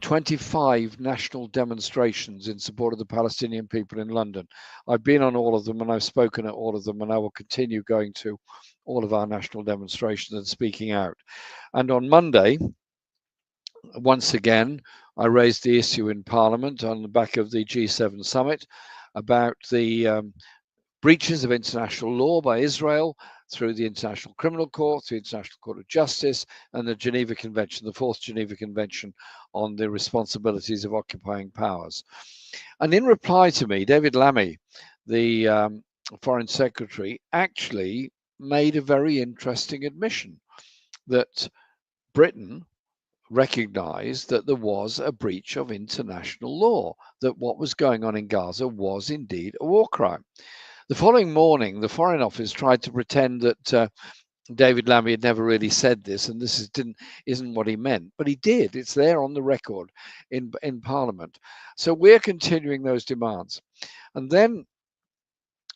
25 national demonstrations in support of the Palestinian people in London. I've been on all of them and I've spoken at all of them, and I will continue going to all of our national demonstrations and speaking out. And on Monday, once again, I raised the issue in Parliament on the back of the G7 summit about the breaches of international law by Israel through the International Criminal Court, the International Court of Justice, and the Geneva Convention, the fourth Geneva Convention on the responsibilities of occupying powers. And in reply to me, David Lammy, the Foreign Secretary, actually made a very interesting admission that Britain recognized that there was a breach of international law, that what was going on in Gaza was indeed a war crime. The following morning, the Foreign Office tried to pretend that David Lammy had never really said this, and this isn't what he meant, but he did. It's there on the record in Parliament. So we're continuing those demands. And then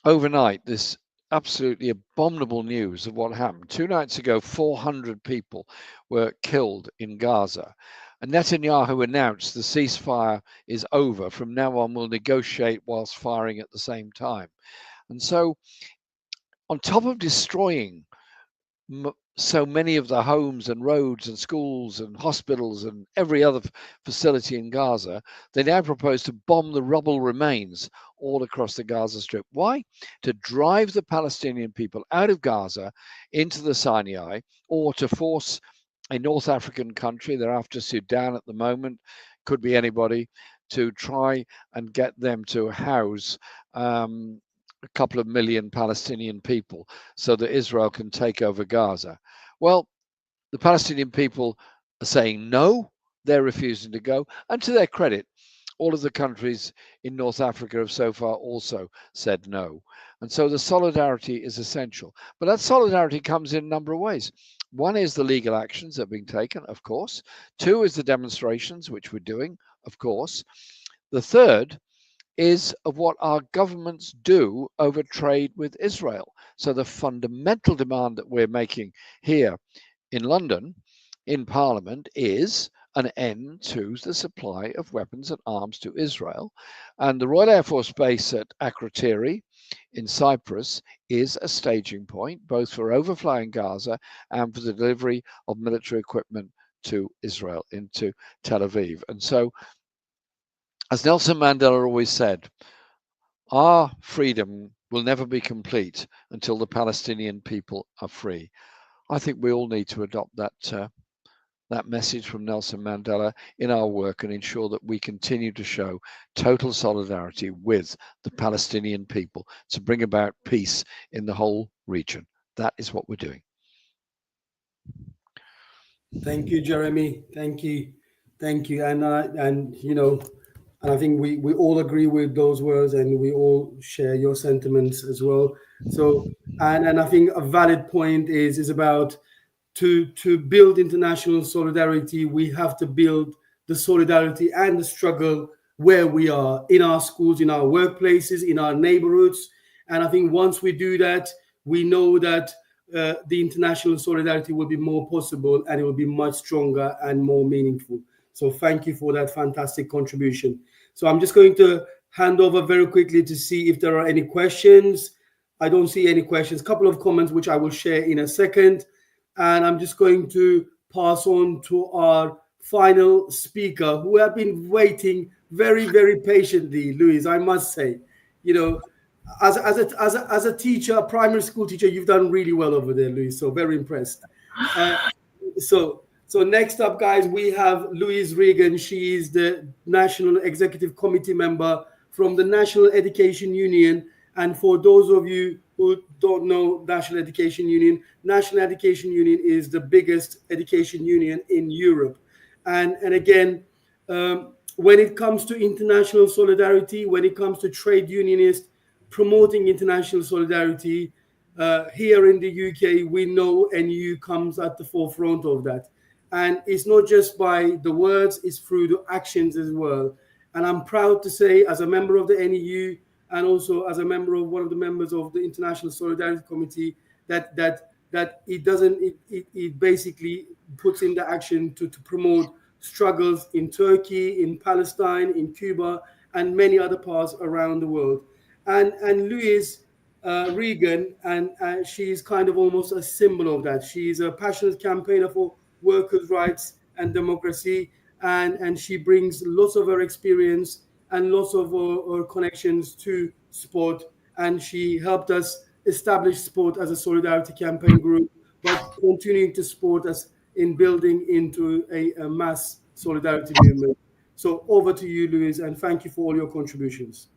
overnight, this absolutely abominable news of what happened. 2 nights ago, 400 people were killed in Gaza. And Netanyahu announced the ceasefire is over. From now on, we'll negotiate whilst firing at the same time. And so, on top of destroying so many of the homes and roads and schools and hospitals and every other facility in Gaza, they now propose to bomb the rubble remains all across the Gaza Strip. Why? To drive the Palestinian people out of Gaza into the Sinai, or to force a North African country, they're after Sudan at the moment, could be anybody, to try and get them to house a couple of million Palestinian people so that Israel can take over Gaza. Well, the Palestinian people are saying no, they're refusing to go. And to their credit, all of the countries in North Africa have so far also said no. And so the solidarity is essential. But that solidarity comes in a number of ways. One is the legal actions that are being taken, of course. 2 is the demonstrations, which we're doing, of course. The third is of what our governments do over trade with Israel. So the fundamental demand that we're making here in London, in Parliament, is an end to the supply of weapons and arms to Israel. And the Royal Air Force Base at Akrotiri in Cyprus is a staging point, both for overflying Gaza and for the delivery of military equipment to Israel, into Tel Aviv. And so, as Nelson Mandela always said, Our freedom will never be complete until the Palestinian people are free. I think we all need to adopt that message from Nelson Mandela in our work and ensure that we continue to show total solidarity with the Palestinian people to bring about peace in the whole region. That is what we're doing. Thank you, Jeremy. Thank you. And you know, and I think we all agree with those words, and we all share your sentiments as well. So, and I think a valid point is about to build international solidarity. We have to build the solidarity and the struggle where we are, in our schools, in our workplaces, in our neighborhoods. And I think once we do that, we know that the international solidarity will be more possible, and it will be much stronger and more meaningful. So thank you for that fantastic contribution. So I'm just going to hand over very quickly to see if there are any questions. I don't see any questions. A couple of comments which I will share in a second. And I'm just going to pass on to our final speaker, who have been waiting very, very patiently, Louise, I must say. You know, as a teacher, a primary school teacher, you've done really well over there, Louise. So very impressed. So next up, guys, we have Louise Regan. She is the National Executive Committee member from the National Education Union. And for those of you who don't know National Education Union is the biggest education union in Europe. And again, when it comes to international solidarity, when it comes to trade unionists promoting international solidarity, here in the UK, we know NU comes at the forefront of that. And it's not just by the words, it's through the actions as well. And I'm proud to say, as a member of the NEU, and also as a member of one of the members of the International Solidarity Committee, that it basically puts in the action to promote struggles in Turkey, in Palestine, in Cuba, and many other parts around the world. And Louise Regan, and she is kind of almost a symbol of that. She is a passionate campaigner for workers' rights and democracy, and she brings lots of her experience and lots of our connections to sport. And she helped us establish sport as a solidarity campaign group, but continuing to support us in building into a mass solidarity movement. So over to you, Louise, and thank you for all your contributions.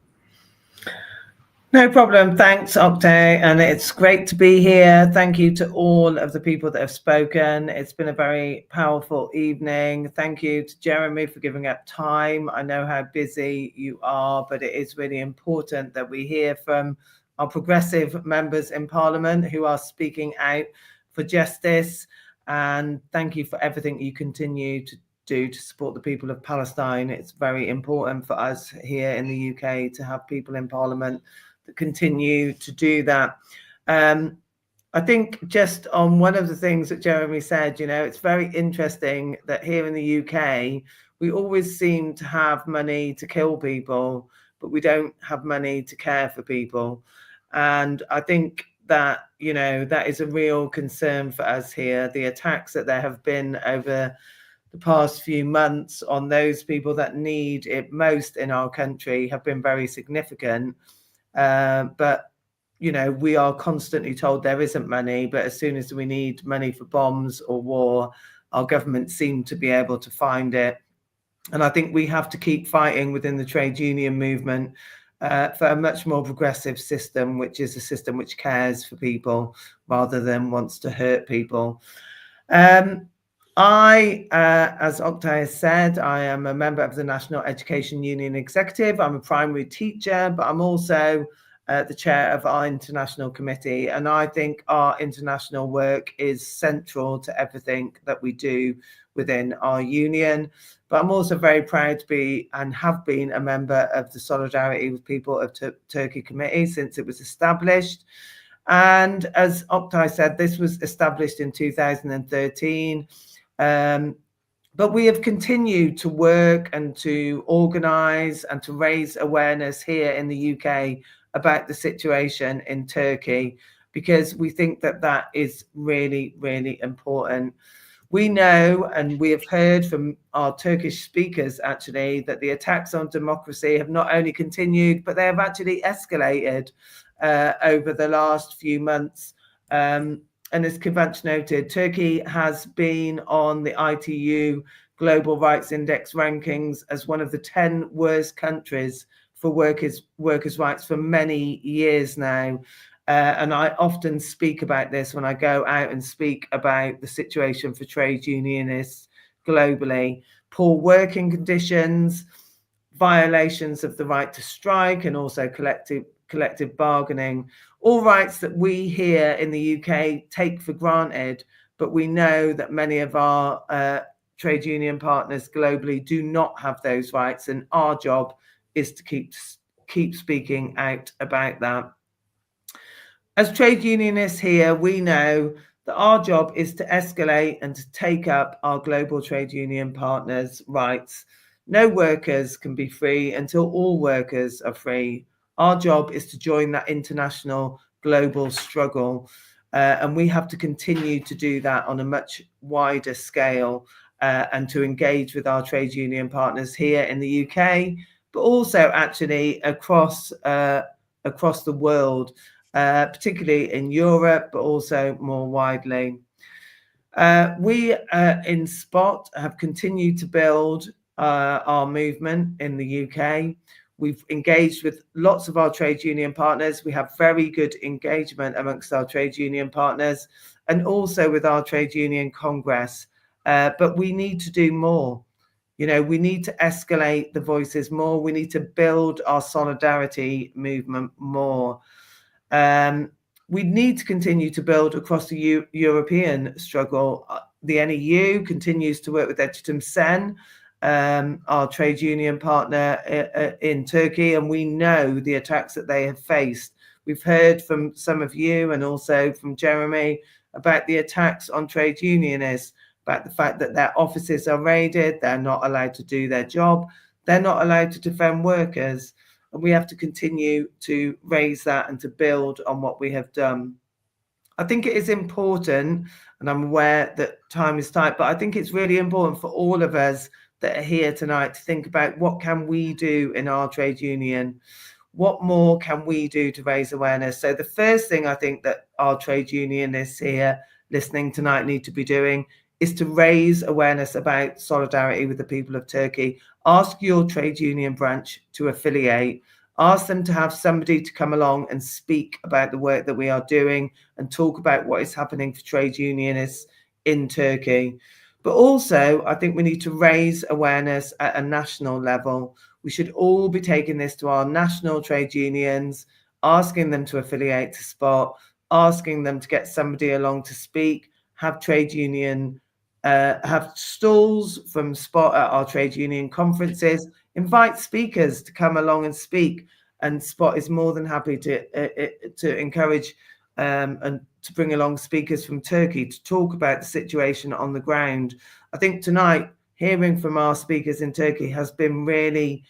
No problem. Thanks, Oktay. And it's great to be here. Thank you to all of the people that have spoken. It's been a very powerful evening. Thank you to Jeremy for giving up time. I know how busy you are, but it is really important that we hear from our progressive members in Parliament who are speaking out for justice. And thank you for everything you continue to do to support the people of Palestine. It's very important for us here in the UK to have people in Parliament that continue to do that. I think just on one of the things that Jeremy said, you know, it's very interesting that here in the UK, we always seem to have money to kill people, but we don't have money to care for people. And I think that, you know, that is a real concern for us here. The attacks that there have been over the past few months on those people that need it most in our country have been very significant. But, you know, we are constantly told there isn't money, but as soon as we need money for bombs or war, our government seem to be able to find it. And I think we have to keep fighting within the trade union movement for a much more progressive system, which is a system which cares for people rather than wants to hurt people. As Oktay has said, I am a member of the National Education Union Executive. I'm a primary teacher, but I'm also the chair of our international committee. And I think our international work is central to everything that we do within our union. But I'm also very proud to be and have been a member of the Solidarity with People of Turkey Committee since it was established. And as Oktay said, this was established in 2013. But we have continued to work and to organise and to raise awareness here in the UK about the situation in Turkey, because we think that that is really, really important. We know, and we have heard from our Turkish speakers actually, that the attacks on democracy have not only continued, but they have actually escalated over the last few months. And as Kıvanç noted, Turkey has been on the ITU Global Rights Index rankings as one of the 10 worst countries for workers' rights for many years now. And I often speak about this when I go out and speak about the situation for trade unionists globally. Poor working conditions, violations of the right to strike, and also collective bargaining, all rights that we here in the UK take for granted, but we know that many of our trade union partners globally do not have those rights, and our job is to keep speaking out about that. As trade unionists here, we know that our job is to escalate and to take up our global trade union partners' rights. No workers can be free until all workers are free. Our job is to join that international global struggle, and we have to continue to do that on a much wider scale, and to engage with our trade union partners here in the UK, but also actually across the world. Particularly in Europe, but also more widely. We in Spot have continued to build our movement in the UK. We've engaged with lots of our trade union partners. We have very good engagement amongst our trade union partners and also with our trade union Congress. But we need to do more. You know, we need to escalate the voices more. We need to build our solidarity movement more. We need to continue to build across the European struggle. The NEU continues to work with Eğitim Sen, our trade union partner in Turkey, and we know the attacks that they have faced. We've heard from some of you and also from Jeremy about the attacks on trade unionists, about the fact that their offices are raided, they're not allowed to do their job, they're not allowed to defend workers. And we have to continue to raise that and to build on what we have done. I think it is important, and I'm aware that time is tight, but I think it's really important for all of us that are here tonight to think about what can we do in our trade union? What more can we do to raise awareness? So the first thing I think that our trade unionists here listening tonight need to be doing is to raise awareness about solidarity with the people of Turkey. Ask your trade union branch to affiliate. Ask them to have somebody to come along and speak about the work that we are doing and talk about what is happening for trade unionists in Turkey. But also, I think we need to raise awareness at a national level. We should all be taking this to our national trade unions, asking them to affiliate to Spot, asking them to get somebody along to speak, have trade union have stalls from Spot at our trade union conferences, invite speakers to come along and speak, and Spot is more than happy to encourage and to bring along speakers from Turkey to talk about the situation on the ground. I think tonight, hearing from our speakers in Turkey has been really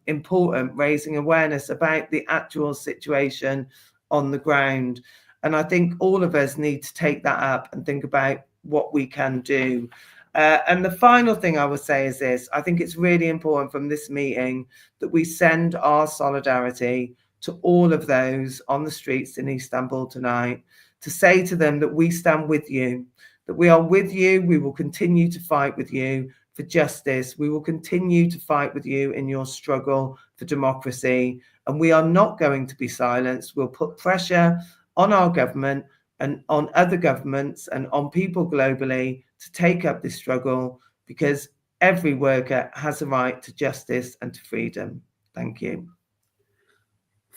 important, raising awareness about the actual situation on the ground. And I think all of us need to take that up and think about what we can do. And the final thing I would say is this: I think it's really important from this meeting that we send our solidarity to all of those on the streets in Istanbul tonight, to say to them that we stand with you, that we are with you. We will continue to fight with you for justice. We will continue to fight with you in your struggle for democracy. And we are not going to be silenced. We'll put pressure on our government and on other governments and on people globally to take up this struggle, because every worker has a right to justice and to freedom. Thank you.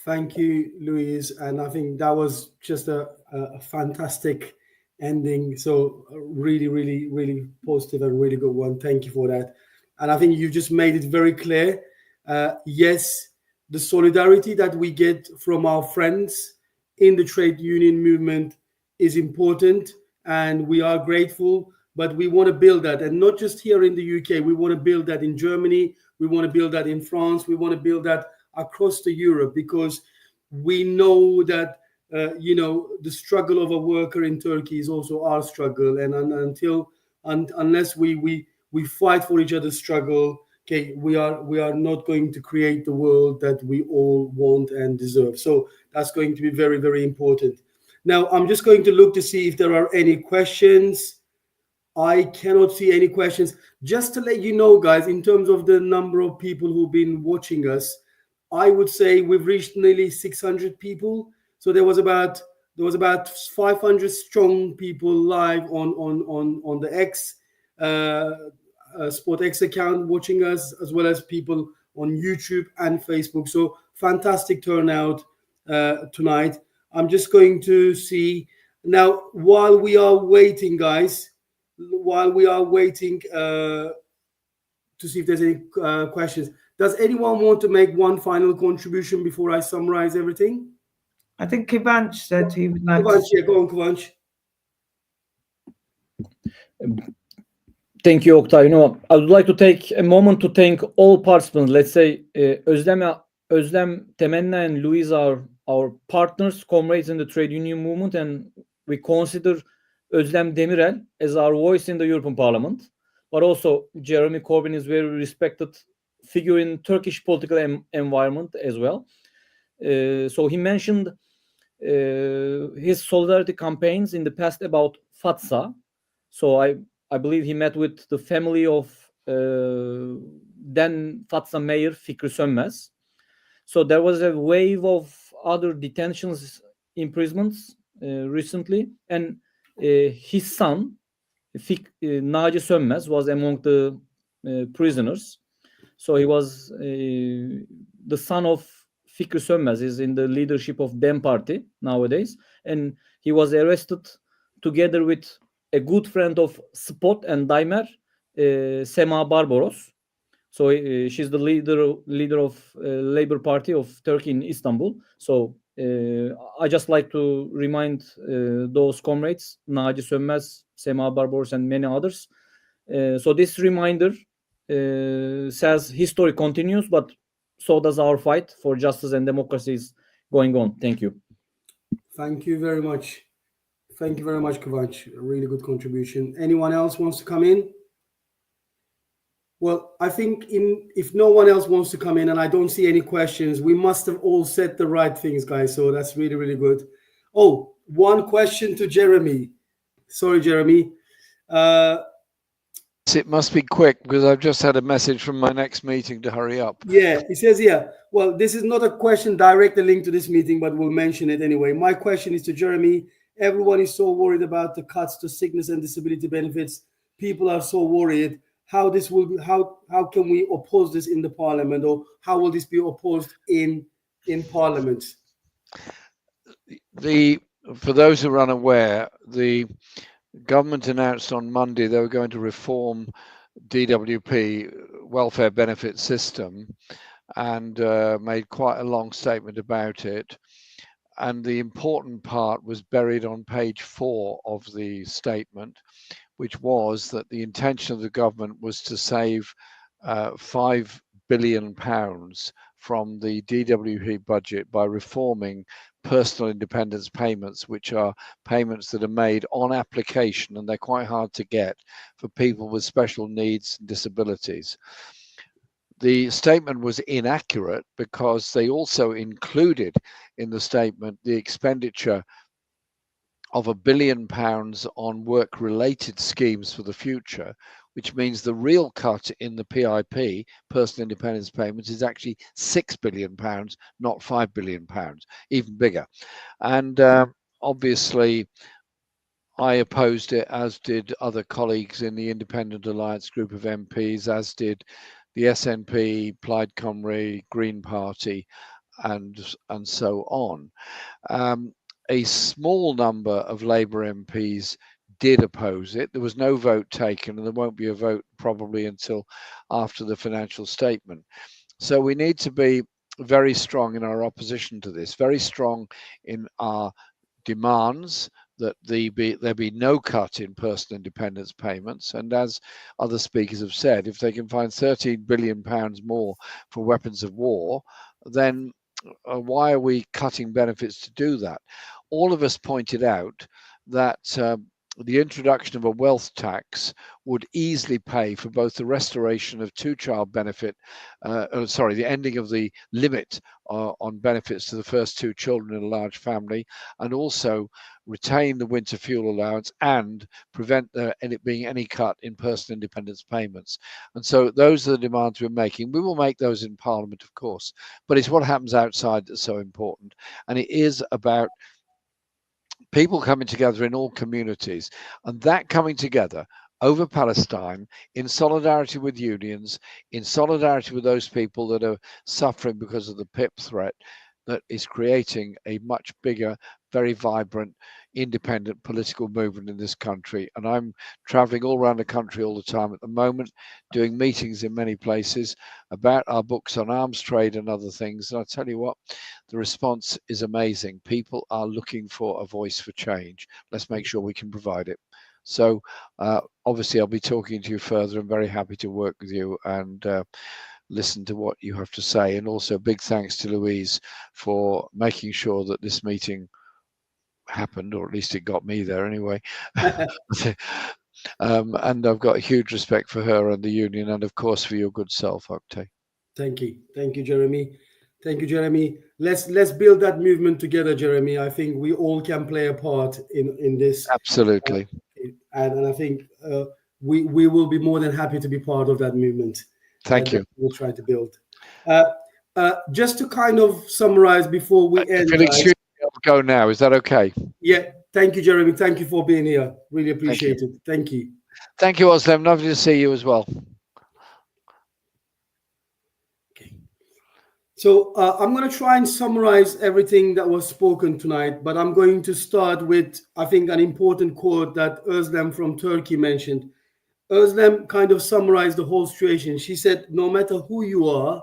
Thank you, Louise. And I think that was just a fantastic ending. So really, really, really positive and really good one. Thank you for that. And I think you just made it very clear. Yes, the solidarity that we get from our friends in the trade union movement is important, and we are grateful, but we want to build that, and not just here in the UK. We want to build that in Germany. We want to build that in France. We want to build that across the Europe, because we know that the struggle of a worker in Turkey is also our struggle, and until unless we fight for each other's struggle, okay, we are not going to create the world that we all want and deserve. So that's going to be very, very important. Now, I'm just going to look to see if there are any questions. I cannot see any questions. Just to let you know, guys, in terms of the number of people who've been watching us, I would say we've reached nearly 600 people. So there was about 500 strong people live on the X Sport X account watching us, as well as people on YouTube and Facebook. So fantastic turnout tonight. I'm just going to see now, while we are waiting, guys, to see if there's any questions. Does anyone want to make one final contribution before I summarize everything? I think Kivanch said he would like Kivanch, to. yeah, go on, Kivanch. Thank you, Oktay. I would like to take a moment to thank all participants. Let's say Özlem, Temenna, and Louise are our partners, comrades in the trade union movement, and we consider Özlem Demirel as our voice in the European Parliament. But also Jeremy Corbyn is a very respected figure in Turkish political environment as well. So he mentioned his solidarity campaigns in the past about Fatsa. So I believe he met with the family of then Fatsa Mayor Fikri Sönmez. So there was a wave of other detentions, imprisonments recently, and his son, Naci Sönmez, was among the prisoners. So he was the son of Fikri Sönmez, is in the leadership of DEM Party nowadays, and he was arrested together with a good friend of Spot and Daimer, Sema Barbaros. So she's the leader of Labour Party of Turkey in Istanbul. So I just like to remind those comrades, Naci Sönmez, Sema Barbaros, and many others. So this reminder says history continues, but so does our fight for justice and democracy is going on. Thank you. Thank you very much. Thank you very much, Kivanch. A really good contribution. Anyone else wants to come in? Well, I think if no one else wants to come in and I don't see any questions, we must have all said the right things, guys. So that's really, really good. Oh, one question to Jeremy. Sorry, Jeremy. It must be quick because I've just had a message from my next meeting to hurry up. Yeah, he says here, well, this is not a question directly linked to this meeting, but we'll mention it anyway. My question is to Jeremy. Everyone is so worried about the cuts to sickness and disability benefits. People are so worried. How can we oppose this in the parliament, or how will this be opposed in parliament? For those who are unaware, the government announced on Monday they were going to reform DWP welfare benefit system, and made quite a long statement about it. And the important part was buried on page 4 of the statement, which was that the intention of the government was to save £5 billion from the DWP budget by reforming personal independence payments, which are payments that are made on application, and they're quite hard to get for people with special needs and disabilities. The statement was inaccurate because they also included in the statement the expenditure of £1 billion on work-related schemes for the future, which means the real cut in the PIP, personal independence payments, is actually £6 billion, not £5 billion, even bigger. And obviously, I opposed it, as did other colleagues in the Independent Alliance group of MPs, as did the SNP, Plaid Cymru, Green Party, and so on. A small number of Labour MPs did oppose it. There was no vote taken, and there won't be a vote probably until after the financial statement. So we need to be very strong in our opposition to this, very strong in our demands that there be no cut in personal independence payments. And as other speakers have said, if they can find £13 billion more for weapons of war, then why are we cutting benefits to do that? All of us pointed out that the introduction of a wealth tax would easily pay for both the restoration of two-child benefit, the ending of the limit on benefits to the first two children in a large family, and also retain the winter fuel allowance and prevent it being any cut in personal independence payments. And so those are the demands we're making. We will make those in Parliament, of course, but it's what happens outside that's so important. And it is about people coming together in all communities, and that coming together over Palestine in solidarity with unions, in solidarity with those people that are suffering because of the PIP threat, that is creating a much bigger, very vibrant, independent political movement in this country. And I'm traveling all around the country all the time at the moment, doing meetings in many places about our books on arms trade and other things. And I tell you what, the response is amazing. People are looking for a voice for change. Let's make sure we can provide it. So obviously I'll be talking to you further. I'm very happy to work with you and listen to what you have to say. And also big thanks to Louise for making sure that this meeting happened, or at least it got me there anyway. And I've got a huge respect for her and the union, and of course for your good self, Oktay. Thank you, Jeremy. Thank you, Jeremy. Let's build that movement together, Jeremy. I think we all can play a part in this. Absolutely. And I think we will be more than happy to be part of that movement. Thank you. We'll try to build. Just to kind of summarize before we end. Excuse me, I'll go now. Is that okay? Yeah. Thank you, Jeremy. Thank you for being here. Really appreciate it. Thank you. Thank you, Özlem. Lovely to see you as well. Okay. So I'm going to try and summarize everything that was spoken tonight, but I'm going to start with, I think, an important quote that Özlem from Turkey mentioned. Özlem kind of summarized the whole situation. She said, no matter who you are,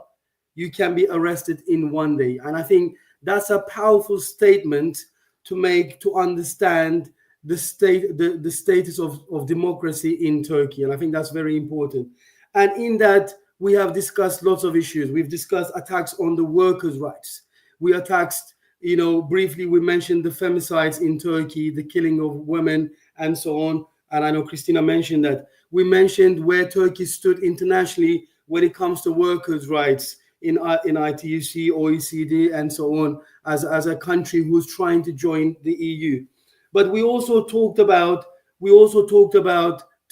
you can be arrested in one day. And I think that's a powerful statement to make, to understand the status of democracy in Turkey. And I think that's very important. And in that, we have discussed lots of issues. We've discussed attacks on the workers' rights. We attacked, briefly, we mentioned the femicides in Turkey, the killing of women, and so on. And I know Christina mentioned that. We mentioned where Turkey stood internationally when it comes to workers' rights in ITUC, OECD, and so on, as a country who's trying to join the EU. But we also talked about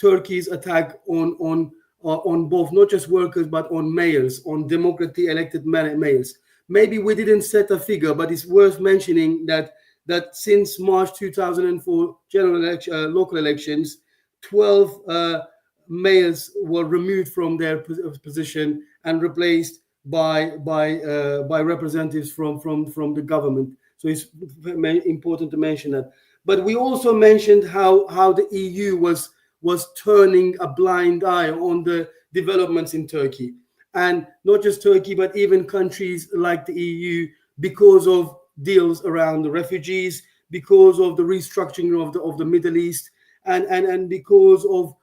Turkey's attack on both, not just workers, but on mayors, on democratically elected mayors. Maybe we didn't set a figure, but it's worth mentioning that since March 2004 local elections, 12 mayors were removed from their position and replaced by representatives from the government. So it's important to mention that. But we also mentioned how the EU was turning a blind eye on the developments in Turkey, and not just Turkey, but even countries like the EU, because of deals around the refugees, because of the restructuring of the Middle East, and because of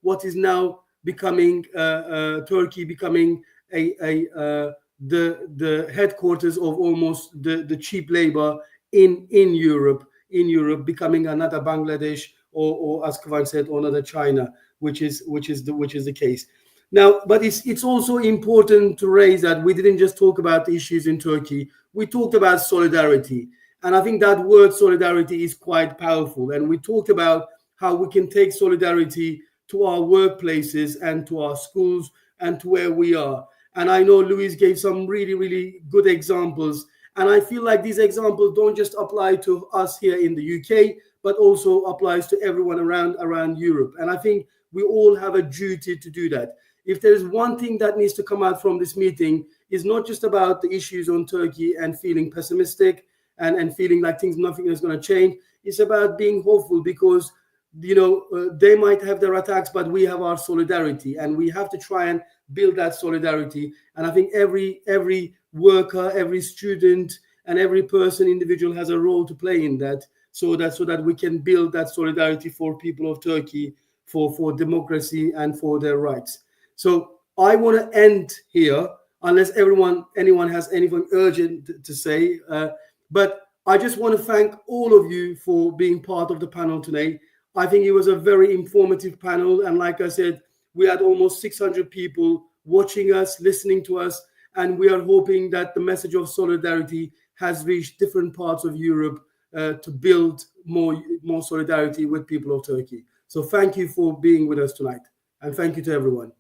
what is now becoming Turkey becoming the headquarters of almost the cheap labor in Europe, becoming another Bangladesh or as Kıvanç said, another China, which is the case. Now, but it's also important to raise that we didn't just talk about the issues in Turkey. We talked about solidarity. And I think that word solidarity is quite powerful. And we talked about how we can take solidarity to our workplaces and to our schools and to where we are. And I know Louise gave some really, really good examples. And I feel like these examples don't just apply to us here in the UK, but also applies to everyone around Europe. And I think we all have a duty to do that. If there's one thing that needs to come out from this meeting, is not just about the issues on Turkey and feeling pessimistic and feeling like nothing is going to change. It's about being hopeful, because they might have their attacks, but we have our solidarity, and we have to try and build that solidarity. And I think every worker, every student, and every person, individual, has a role to play in that, so that we can build that solidarity for people of Turkey, for democracy and for their rights. So I want to end here, unless anyone has anything urgent to say. But I just want to thank all of you for being part of the panel today. I think it was a very informative panel. And like I said, we had almost 600 people watching us, listening to us. And we are hoping that the message of solidarity has reached different parts of Europe to build more solidarity with people of Turkey. So thank you for being with us tonight. And thank you to everyone.